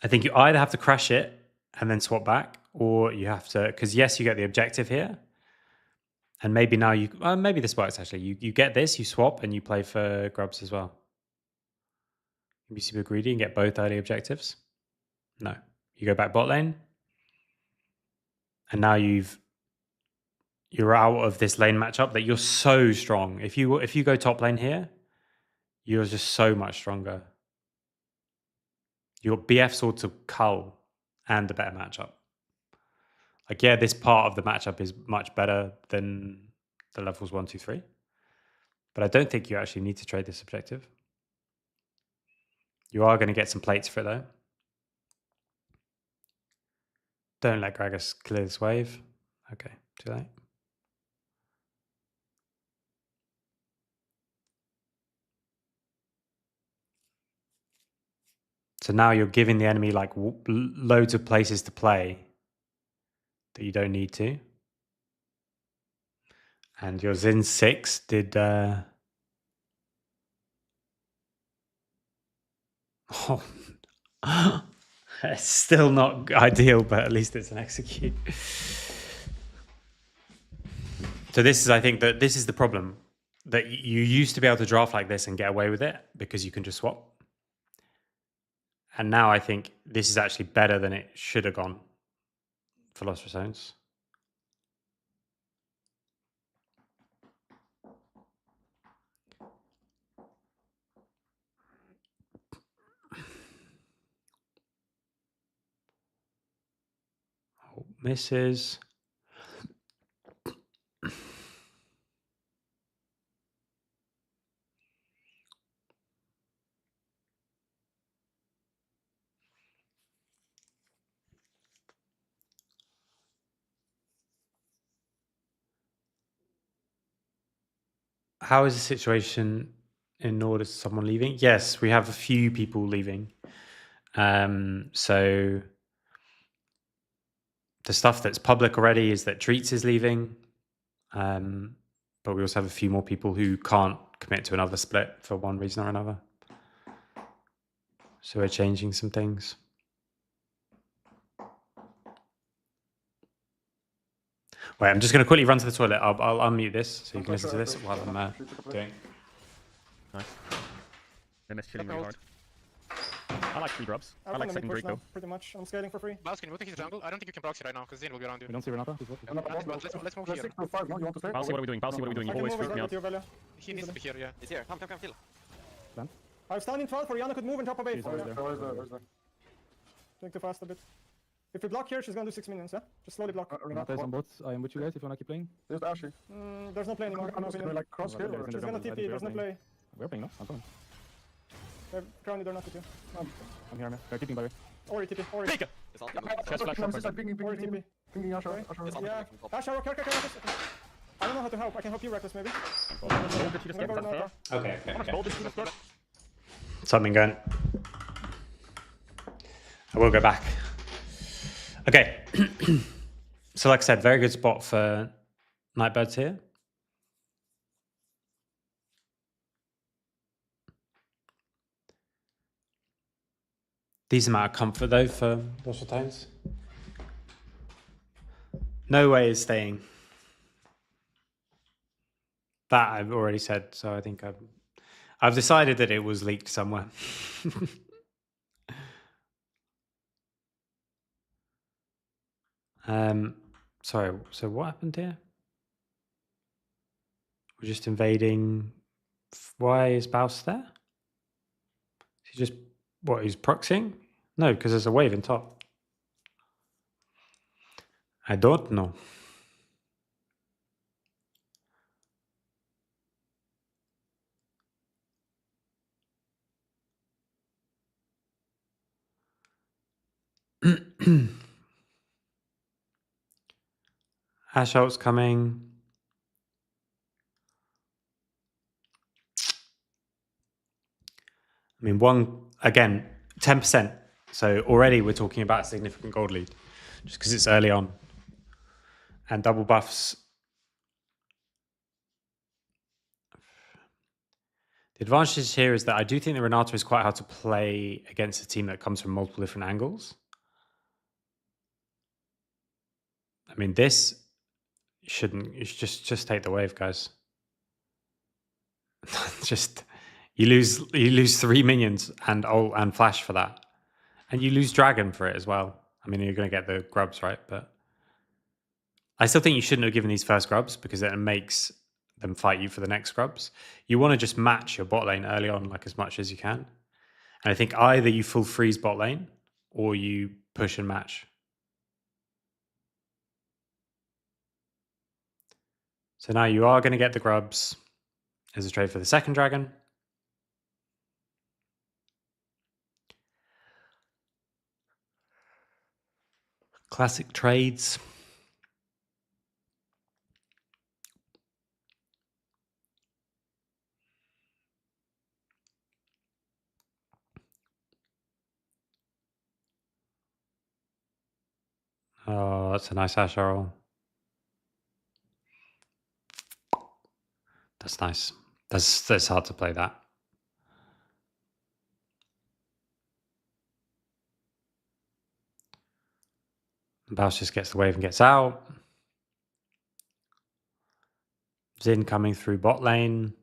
I think you either have to crash it and then swap back, or you have to, because yes, you get the objective here. And maybe now you, maybe this works actually. You get this, you swap, and you play for grubs as well. You be super greedy and get both early objectives. No. You go back bot lane. And now you're out of this lane matchup that you're so strong. If you go top lane here, you're just so much stronger. Your BF sword to Cull and a better matchup. Like, yeah, this part of the matchup is much better than the levels 1, 2, 3. But I don't think you actually need to trade this objective. You are going to get some plates for it, though. Don't let Gragas clear this wave. Okay, too late. So now you're giving the enemy like loads of places to play that you don't need to. And your Zin 6 did... Oh, it's still not ideal, but at least it's an execute. So this is, I think, that this is the problem. That you used to be able to draft like this and get away with it because you can just swap. And now I think this is actually better than it should have gone for Lost Zones. Oh, misses. How is the situation in order to someone leaving? Yes, we have a few people leaving. So the stuff that's public already is that Treats is leaving. But we also have a few more people who can't commit to another split for one reason or another. So we're changing some things. Wait, I'm just going to quickly run to the toilet. I'll unmute this so you can listen to this while I'm doing. Nice. They missed chilling really hard. I like 3 grubs. I like second Drake though. Pretty much. I'm scaling for free. Mouse, can you take his jungle? I don't think you can proxy right now, because Zane will be around you. We don't see Renata. He's what? Let's move here. 6 to 5, no, you want to stay? Palsy, what are we doing? Palsy, what are we doing? You I can always move freak me with out. your value. He needs to be here, yeah. He's here. Come, kill. I was standing 12 for Yana could move on top of 8. He's always there. Where is there? Think too fast a bit. If we block here, she's gonna do 6 minions, yeah? Just slowly block. Renata is on bot. I am with you guys if you wanna keep playing. There's Ashy. There's no play anymore. I'm just gonna like cross here. She's gonna TP, there's no play. We're playing, no? I'm coming. Crowny, they're not with you. I'm here, man. They're keeping by the way. Ori TP, Ori. Take it! It's all Chest flash. Ori TP. Pinging Asher. Yeah. Ash, Arrow, care. I don't know how to help. I can help you, Reckless, maybe. Hold it to the I'm gonna go Renata. Okay. Hold it to the start. Something going. I will go back. Okay. So like I said, very good spot for Nightbirds here. Decent amount of comfort though for Lost Tones. No way is staying. That I've already said, so I think I've decided that it was leaked somewhere. Sorry, so what happened here? We're just invading. Why is Baus there? He just, what, he's proxying? No, because there's a wave in top. I don't know. Ash out's coming. I mean, 10%. So already we're talking about a significant gold lead, just because it's early on. And double buffs. The advantage here is that I do think that Renato is quite hard to play against a team that comes from multiple different angles. I mean, this shouldn't. You should just take the wave, guys. Just you lose 3 minions and flash for that, and you lose dragon for it as well. I mean, you're going to get the grubs, right? But I still think you shouldn't have given these first grubs because then it makes them fight you for the next grubs. You want to just match your bot lane early on, like as much as you can. And I think either you full freeze bot lane or you push and match. So now you are going to get the grubs as a trade for the second dragon. Classic trades. Oh, that's a nice Asher roll. That's nice. That's hard to play that. Baus just gets the wave and gets out. Xin coming through bot lane.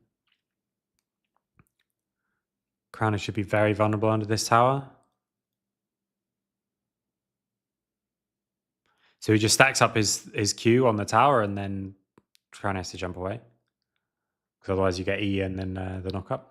Crowner should be very vulnerable under this tower. So he just stacks up his Q on the tower and then Crowner has to jump away. Because otherwise you get E and then the knock up.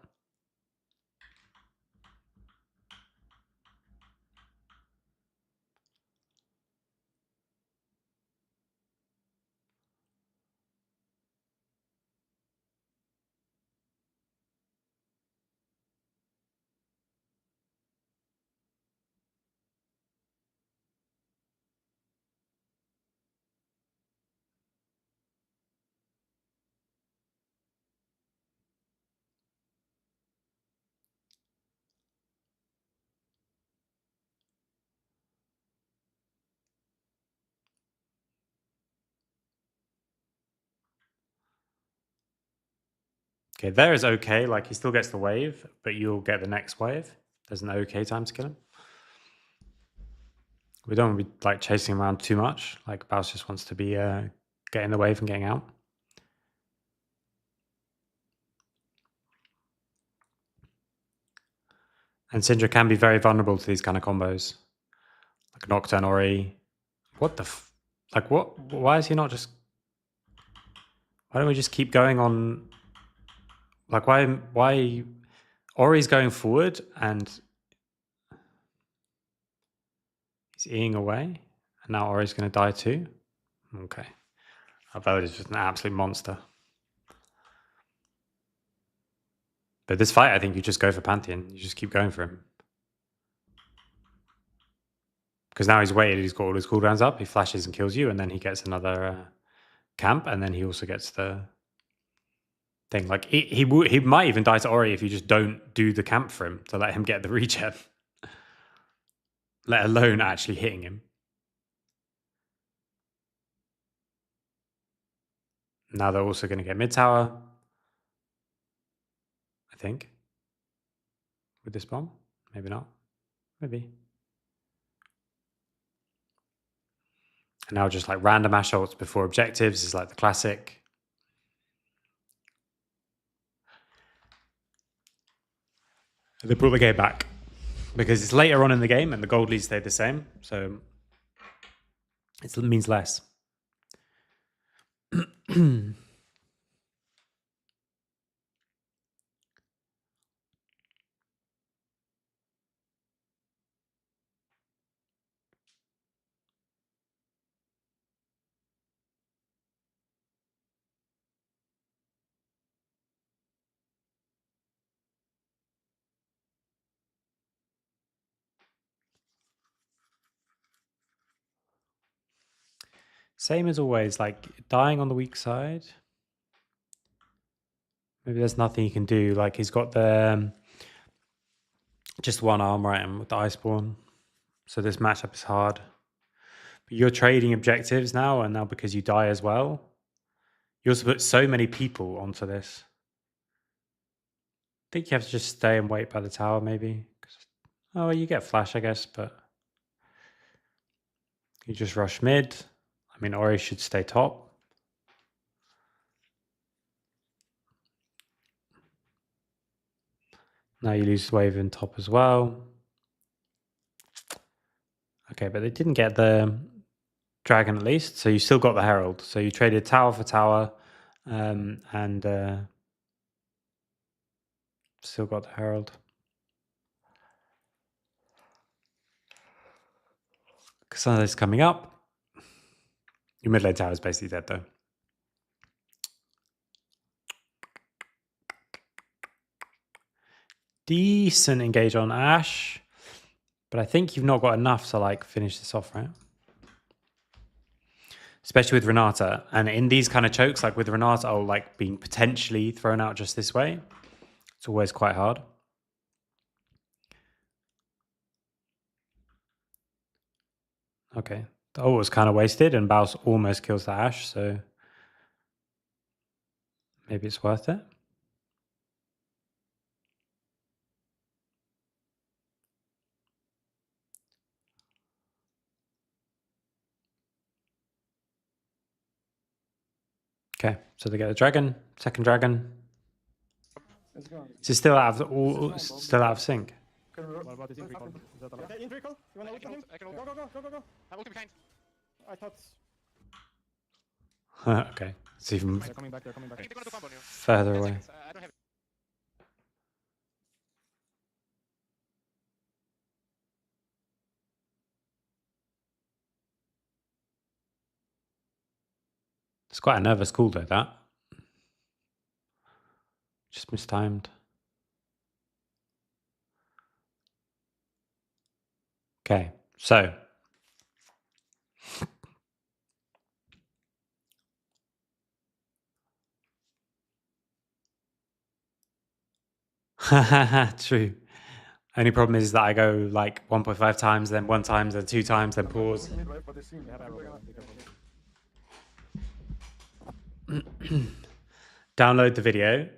Okay, there is okay. Like he still gets the wave, but you'll get the next wave. There's an okay time to kill him. We don't want to be like chasing him around too much. Like Baus just wants to be getting the wave and getting out. And Syndra can be very vulnerable to these kind of combos. Like Nocturne Ori. What the like what? Why is he not just... Why don't we just keep going on... Like why Ori's going forward and he's eating away, and now Ori's going to die too. Okay, our Velvet is just an absolute monster. But this fight, I think you just go for Pantheon. You just keep going for him. Because now he's waited, he's got all his cooldowns up, he flashes and kills you, and then he gets another camp, and then he also gets the thing. Like, he might even die to Ori if you just don't do the camp for him to let him get the regen. Let alone actually hitting him. Now they're also going to get mid tower, I think, with this bomb. Maybe not. Maybe. And now just like random Ash ults before objectives is like the classic. They brought the game back because it's later on in the game and the gold leads stayed the same. So it means less. Same as always, like dying on the weak side. Maybe there's nothing you can do. Like he's got the just one arm right and with the Iceborne. So this matchup is hard. But you're trading objectives now, and now because you die as well, you also put so many people onto this. I think you have to just stay and wait by the tower, maybe. Oh, you get flash, I guess, but you just rush mid. I mean, Ori should stay top. Now you lose wave in top as well. Okay, but they didn't get the dragon at least, so you still got the herald. So you traded tower for tower, and still got the herald. Kasana's coming up. Your mid lane tower is basically dead though. Decent engage on Ashe, but I think you've not got enough to like finish this off, right? Especially with Renata. And in these kind of chokes, like with Renata, like being potentially thrown out just this way, it's always quite hard. Okay. Oh, it was kind of wasted, and Baus almost kills the Ashe, so maybe it's worth it. Okay, so they get the dragon, second dragon. It's gone. Is it still out of sync? Can we What about this Ink recall? Is that allowed? Okay, in recall. You wanna ult on him? I can Go, ult. go, go, go, go, go. I'm ulting behind. I thought. Okay, it's even They're coming back. They're coming I back. think they're gonna do combo on you. further 10 away. seconds. I don't have it. It's quite a nervous call though, that. Just mistimed. Okay, so. True. Only problem is that I go like 1.5 times, then 1 time, then 2 times, then pause. midway, but they see me. They have arrow. They're gonna- Be careful. Download the video,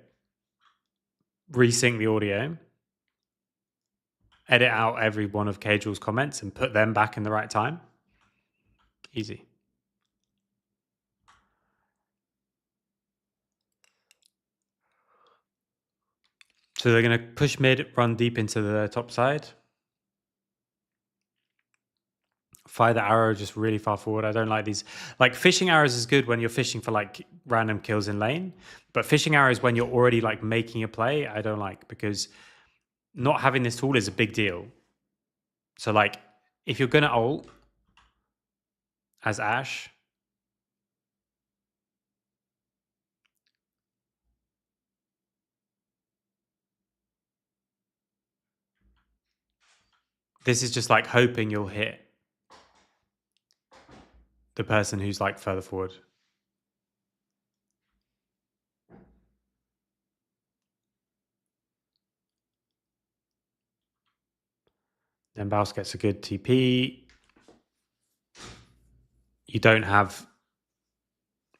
resync the audio, edit out every one of Cagel's comments and put them back in the right time. Easy. So they're going to push mid, run deep into the top side. Fire the arrow just really far forward. I don't like these. Like fishing arrows is good when you're fishing for like random kills in lane. But fishing arrows when you're already like making a play, I don't like, because not having this tool is a big deal. So like if you're going to ult as Ashe, this is just like hoping you'll hit the person who's like further forward. Then Baus gets a good TP. You don't have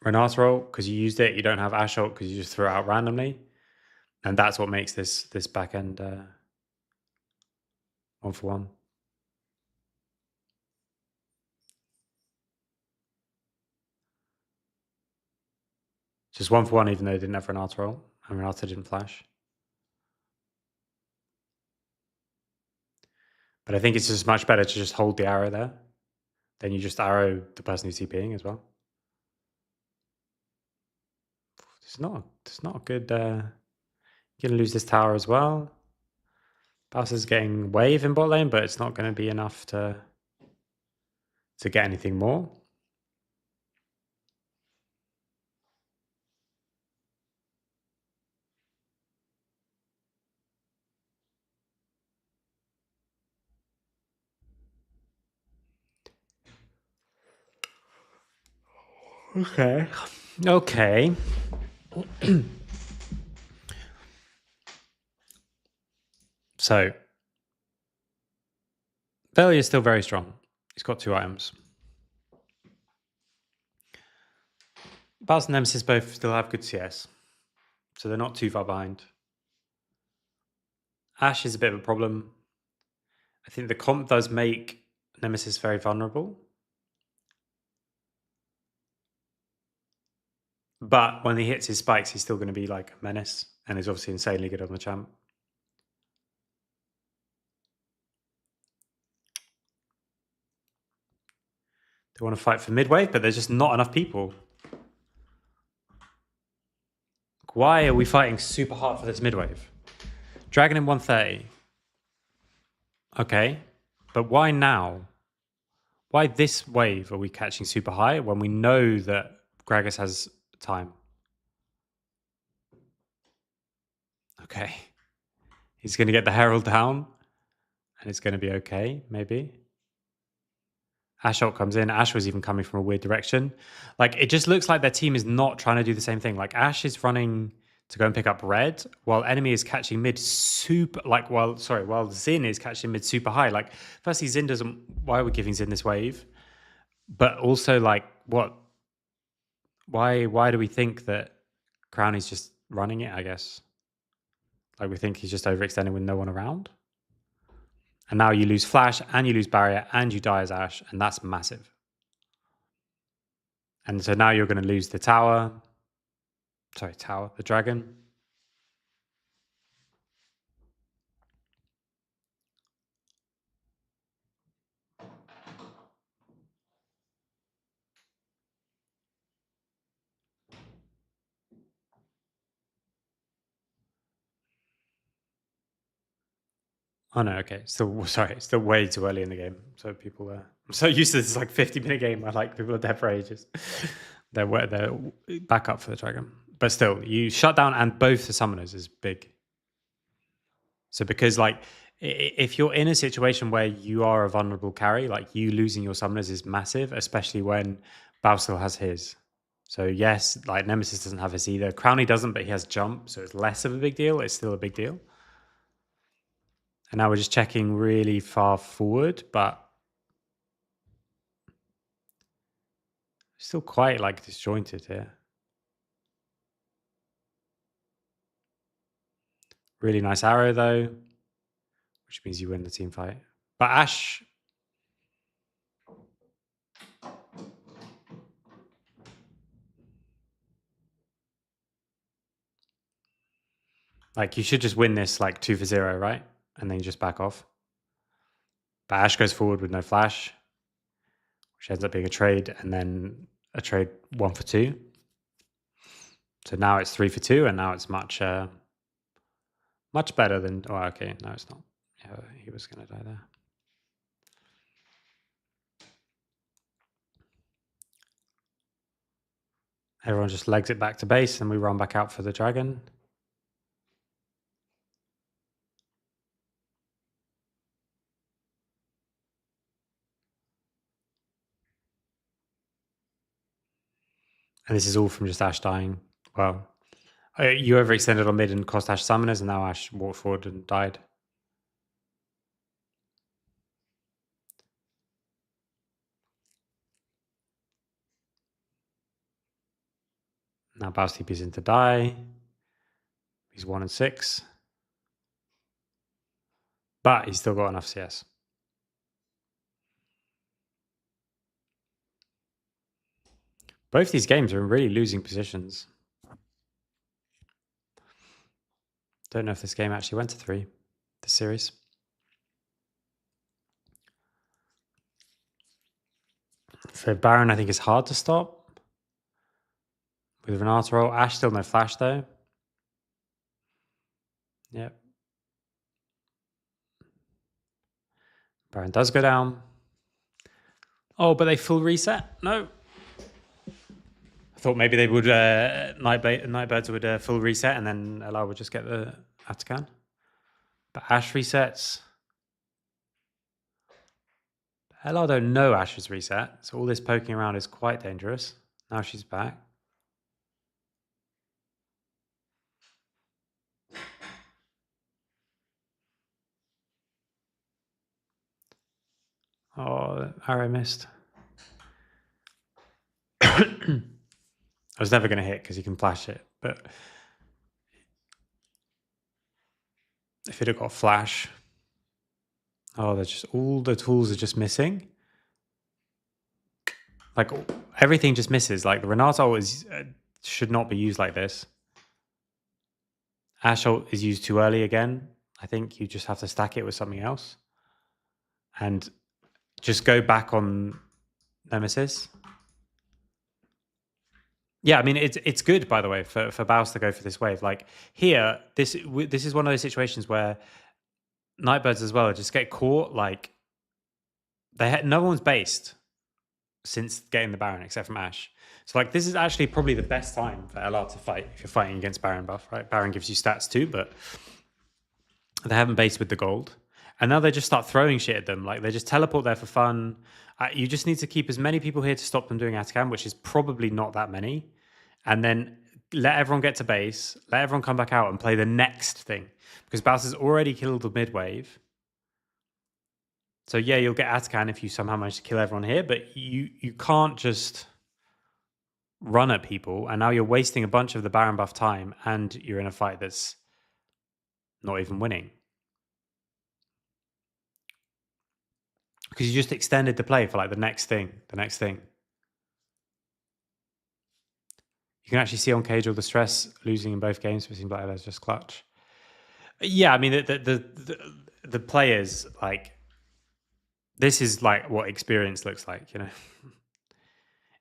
Renata ult because you used it. You don't have Ashe ult because you just threw it out randomly. And that's what makes this back end 1-for-1. Just 1-for-1 even though they didn't have Renata ult and Renata didn't flash. But I think it's just much better to just hold the arrow there. Then you just arrow the person who's TPing as well. It's not a good... you're going to lose this tower as well. Baus is getting wave in bot lane, but it's not going to be enough to get anything more. Okay. Okay. So Failure is still very strong. He's got 2 items. Baus and Nemesis both still have good CS. So they're not too far behind. Ash is a bit of a problem. I think the comp does make Nemesis very vulnerable. But when he hits his spikes, he's still going to be like a menace. And he's obviously insanely good on the champ. They want to fight for mid-wave, but there's just not enough people. Why are we fighting super hard for this mid-wave? Dragon in 130. Okay. But why now? Why this wave are we catching super high when we know that Gragas has time? Okay. He's going to get the Herald down. And it's going to be okay, maybe. Ash ult comes in. Ash was even coming from a weird direction. Like, it just looks like their team is not trying to do the same thing. Like, Ash is running to go and pick up red, while enemy is catching mid super, like, while Xin is catching mid super high. Like, firstly, Xin doesn't, why are we giving Xin this wave? But also, like, what? Why do we think that Crowny's just running it, I guess? Like, we think he's just overextending with no one around? And now you lose flash and you lose barrier and you die as Ash, and that's massive. And so now you're going to lose the tower. Sorry, tower, the dragon. Oh no, okay. Still, sorry, it's still way too early in the game. So people are. I'm so used to this like 50-minute game where like people are dead for ages. they're back up for the dragon, but still, you shut down and both the summoners is big. So because like if you're in a situation where you are a vulnerable carry, like you losing your summoners is massive, especially when Bao still has his. So yes, like Nemesis doesn't have his either. Crowny doesn't, but he has jump, so it's less of a big deal. It's still a big deal. And now we're just checking really far forward, but still quite like disjointed here. Really nice arrow though, which means you win the team fight. But Ash, like you should just win this like 2 for 0, right? And then you just back off. But Ash goes forward with no flash, which ends up being a trade, and then a trade 1 for 2. So now it's 3 for 2, and now it's much much better than. Oh, okay, no, it's not. Yeah, he was gonna die there. Everyone just legs it back to base, and we run back out for the dragon. And this is all from just Ash dying. Well, you overextended on mid and cost Ash summoners, and now Ash walked forward and died. Now Baus TP's in to die. He's 1 and 6. But he's still got enough CS. Both these games are in really losing positions. Don't know if this game actually went to 3, this series. So Baron, I think, is hard to stop. With Renata roll. Ash still no flash, though. Yep. Baron does go down. Oh, but they full reset? No. I thought maybe they would, Nightbirds would full reset and then Ella would just get the Atakan. But Ash resets. Ella don't know Ash's reset, so all this poking around is quite dangerous. Now she's back. Oh, arrow missed. I was never going to hit because you can flash it, but if it had got flash, oh, there's just all the tools are just missing. Like everything just misses. Like the Renato is should not be used like this. Ash ult is used too early again. I think you just have to stack it with something else, and just go back on Nemesis. Yeah, I mean it's good, by the way, for Baus to go for this wave. Like here, this is one of those situations where Nightbirds as well just get caught. Like no one's based since getting the Baron except from Ash. So like this is actually probably the best time for LR to fight if you're fighting against Baron buff, right? Baron gives you stats too, but they haven't based with the gold. And now they just start throwing shit at them. Like they just teleport there for fun. You just need to keep as many people here to stop them doing Atacam, which is probably not that many. And then let everyone get to base, let everyone come back out and play the next thing. Because Baus has already killed the mid wave. So yeah, you'll get Atacam if you somehow manage to kill everyone here, but you can't just run at people, and now you're wasting a bunch of the Baron buff time, and you're in a fight that's not even winning. Because you just extended the play for like the next thing. You can actually see on Cage all the stress losing in both games, but it seems like that's just clutch. Yeah, I mean the players, like this is like what experience looks like, you know.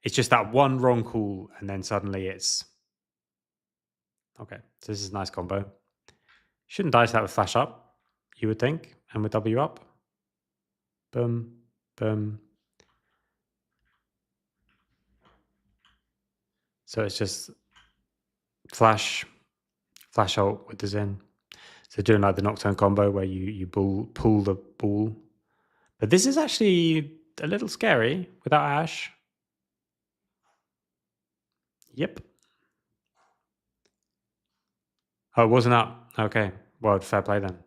It's just that one wrong call, and then suddenly it's okay. So this is a nice combo. Shouldn't dice that with flash up, you would think, and with W up. Boom, boom. So it's just flash ult with the Zen. So doing like the Nocturne combo where you pull the ball. But this is actually a little scary without Ash. Yep. Oh, it wasn't up. Okay. Well, fair play then.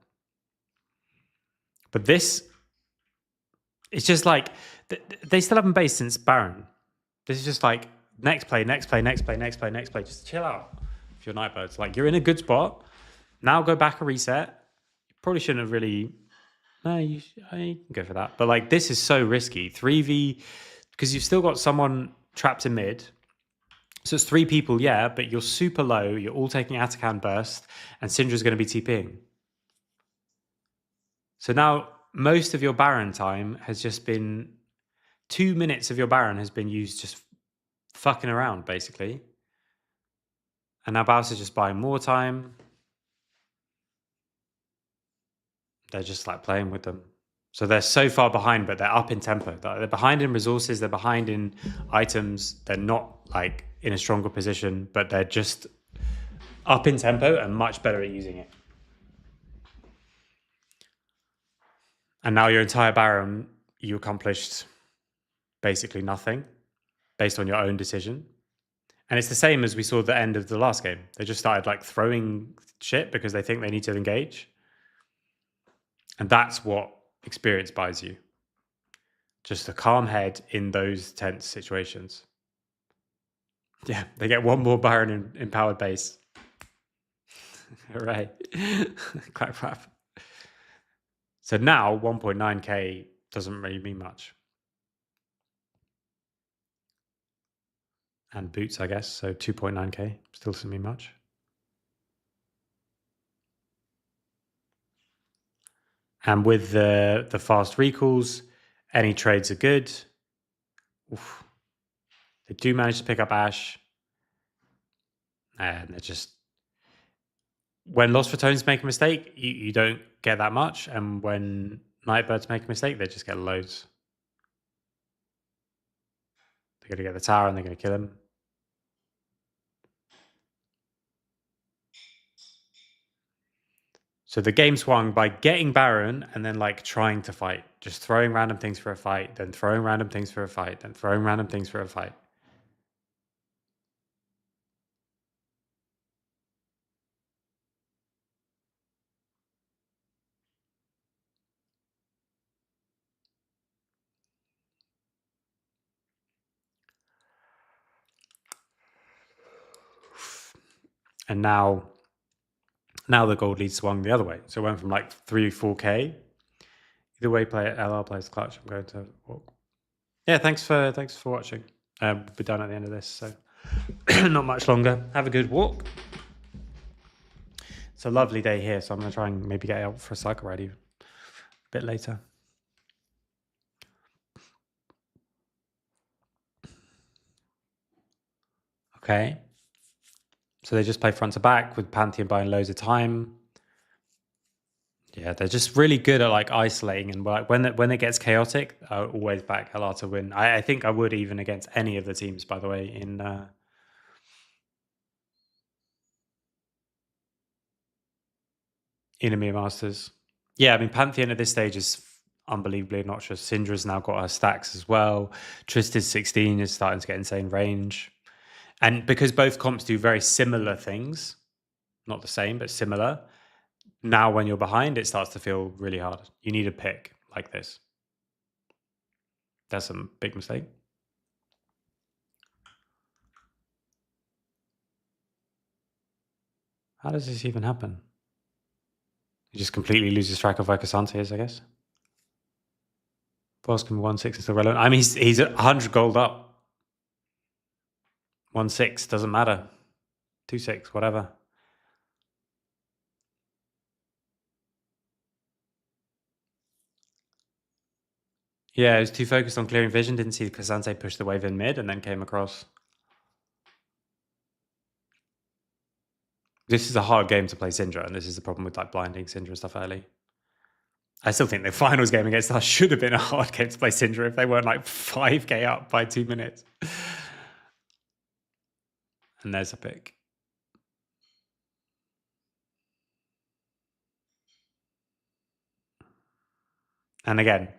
But this, it's just like, they still haven't based since Baron. This is just like, next play. Just chill out if you're Nightbirds. Like, you're in a good spot. Now go back a reset. You probably shouldn't have really... No, you can go for that. But like, this is so risky. 3v... Because you've still got someone trapped in mid. So it's 3 people, yeah, but you're super low. You're all taking Atacam burst, and Syndra's going to be TPing. So now most of your Baron time has just been 2 minutes of your Baron has been used just fucking around, basically. And now Baus is just buying more time. They're just like playing with them. So they're so far behind, but they're up in tempo. They're behind in resources. They're behind in items. They're not like in a stronger position, but they're just up in tempo and much better at using it. And now your entire Baron, you accomplished basically nothing based on your own decision. And it's the same as we saw at the end of the last game. They just started like throwing shit because they think they need to engage. And that's what experience buys you. Just a calm head in those tense situations. Yeah, they get one more Baron in empowered base. Hooray. Clap, clap. So now 1.9k doesn't really mean much. And boots, I guess. So 2.9k still doesn't mean much. And with the fast recalls, any trades are good. Oof. They do manage to pick up Ash. And they're just... When Lost Ratons make a mistake, you don't get that much. And when Nightbirds make a mistake, they just get loads. They're going to get the tower and they're going to kill him. So the game swung by getting Baron and then like trying to fight. Just throwing random things for a fight, then throwing random things for a fight, then throwing random things for a fight. And now the gold lead swung the other way. So it went from like 3-4k. Either way, LR plays clutch. I'm going to walk. Yeah, thanks for watching. We'll be done at the end of this, so not much longer. Have a good walk. It's a lovely day here, so I'm going to try and maybe get out for a cycle ride even a bit later. Okay. So they just play front to back with Pantheon buying loads of time. Yeah, they're just really good at like isolating, and like when it gets chaotic, I always back LR to win. I think I would even against any of the teams, by the way, in EMEA Masters. Yeah, I mean Pantheon at this stage is unbelievably obnoxious. Syndra's now got her stacks as well. Trista's 16 is starting to get insane range, and because both comps do very similar things, not the same but similar. Now, when you're behind, it starts to feel really hard. You need a pick like this. That's a big mistake. How does this even happen? He just completely loses track of where Cassante is, I guess. Boscombe 1-6 is still relevant. I mean, he's 100 gold up. 1-6 doesn't matter. 2-6, whatever. Yeah, he was too focused on clearing vision. Didn't see Cassante push the wave in mid and then came across. This is a hard game to play Syndra, and this is the problem with like blinding Syndra and stuff early. I still think the finals game against us should have been a hard game to play Syndra if they weren't like 5k up by 2 minutes. And there's a pick. And again,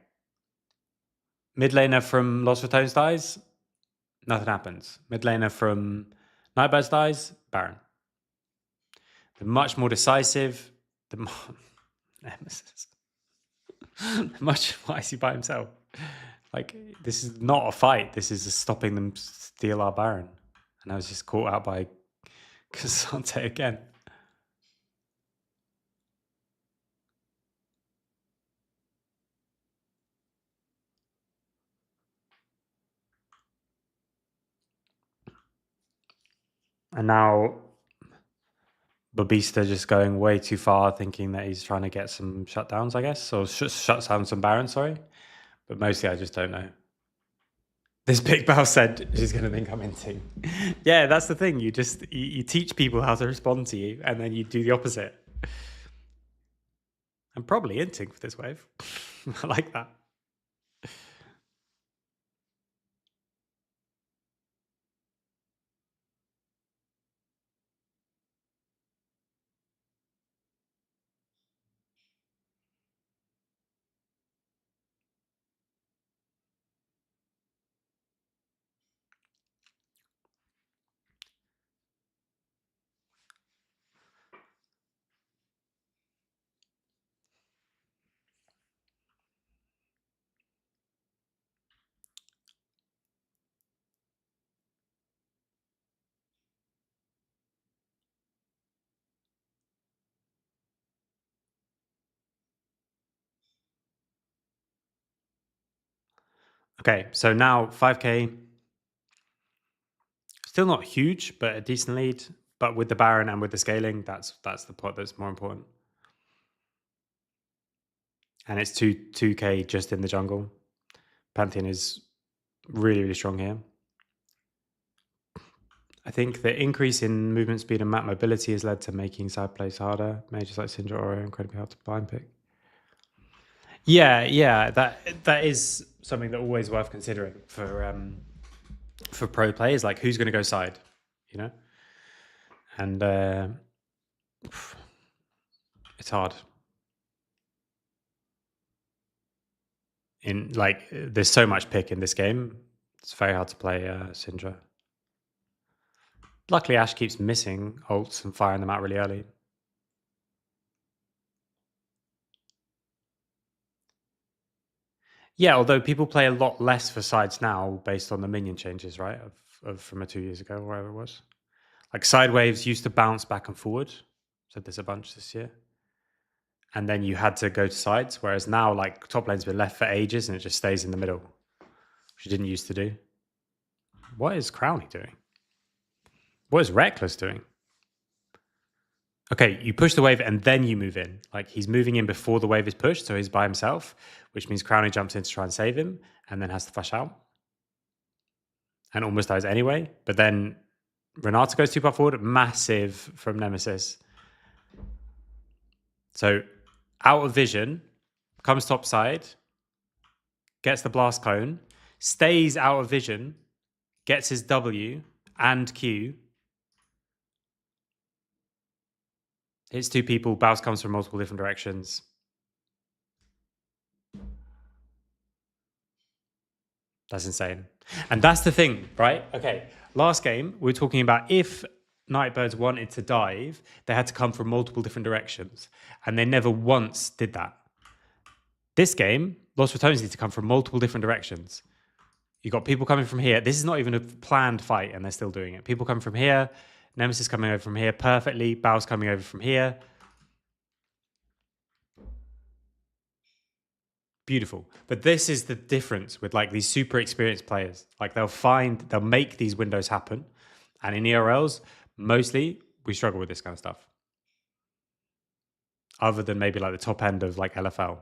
mid laner from Lost Ratons dies, nothing happens. Mid laner from Nightbirds dies, Baron. The much more decisive, the more Nemesis. Much why is he by himself? Like, this is not a fight. This is just stopping them steal our Baron. And I was just caught out by Cassante again. And now Babista just going way too far, thinking that he's trying to get some shutdowns, I guess. Or shuts down some Baron, sorry. But mostly I just don't know. This big Bow said she's going to think I'm in team. Yeah, that's the thing. You teach people how to respond to you, and then you do the opposite. I'm probably in sync with this wave. I like that. Okay, so now 5k. Still not huge, but a decent lead. But with the Baron and with the scaling, that's the part that's more important. And it's 2k just in the jungle. Pantheon is really, really strong here. I think the increase in movement speed and map mobility has led to making side plays harder. Majors like Syndra or incredibly hard to blind pick. Yeah, that is something that always worth considering for pro players. Like, who's going to go side, you know? And it's hard. There's so much pick in this game. It's very hard to play Syndra. Luckily, Ashe keeps missing ults and firing them out really early. Yeah, although people play a lot less for sides now based on the minion changes, right? Of from 2 years ago, or whatever it was. Like side waves used to bounce back and forward. So there's a bunch this year. And then you had to go to sides, whereas now like top lane's been left for ages and it just stays in the middle, which you didn't used to do. What is Crowley doing? What is Reckless doing? Okay, you push the wave and then you move in. Like he's moving in before the wave is pushed, so he's by himself, which means Crowley jumps in to try and save him and then has to flash out. And almost dies anyway. But then Renata goes too far forward. Massive from Nemesis. So out of vision, comes top side, gets the blast cone, stays out of vision, gets his W and Q. Hits two people, bounce comes from multiple different directions. That's insane. And that's the thing, right? Okay, last game, we were talking about if Nightbirds wanted to dive, they had to come from multiple different directions. And they never once did that. This game, Lost Ratons need to come from multiple different directions. You got people coming from here. This is not even a planned fight, and they're still doing it. People coming from here, Nemesis coming over from here perfectly, Bao's coming over from here. Beautiful. But this is the difference with like these super experienced players. Like they'll make these windows happen. And in ERLs, mostly we struggle with this kind of stuff. Other than maybe like the top end of like LFL.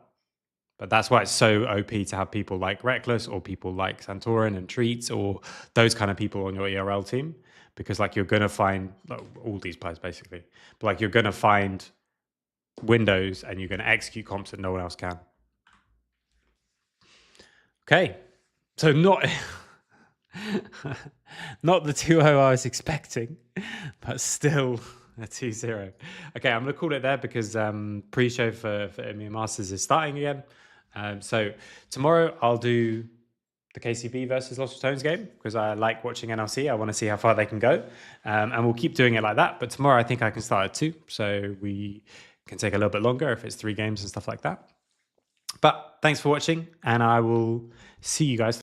But that's why it's so OP to have people like Reckless or people like Santorin and Treats or those kind of people on your ERL team. Because like you're going to find all these players basically. But like you're going to find windows and you're going to execute comps that no one else can. Okay. So not the 2-0 I was expecting, but still a 2-0. Okay, I'm going to call it there because pre-show for EMEA Masters is starting again. So tomorrow I'll do the KCB versus Lost Ratons game because I like watching NLC. I want to see how far they can go. And we'll keep doing it like that. But tomorrow I think I can start at 2. So we can take a little bit longer if it's 3 games and stuff like that. But thanks for watching and I will see you guys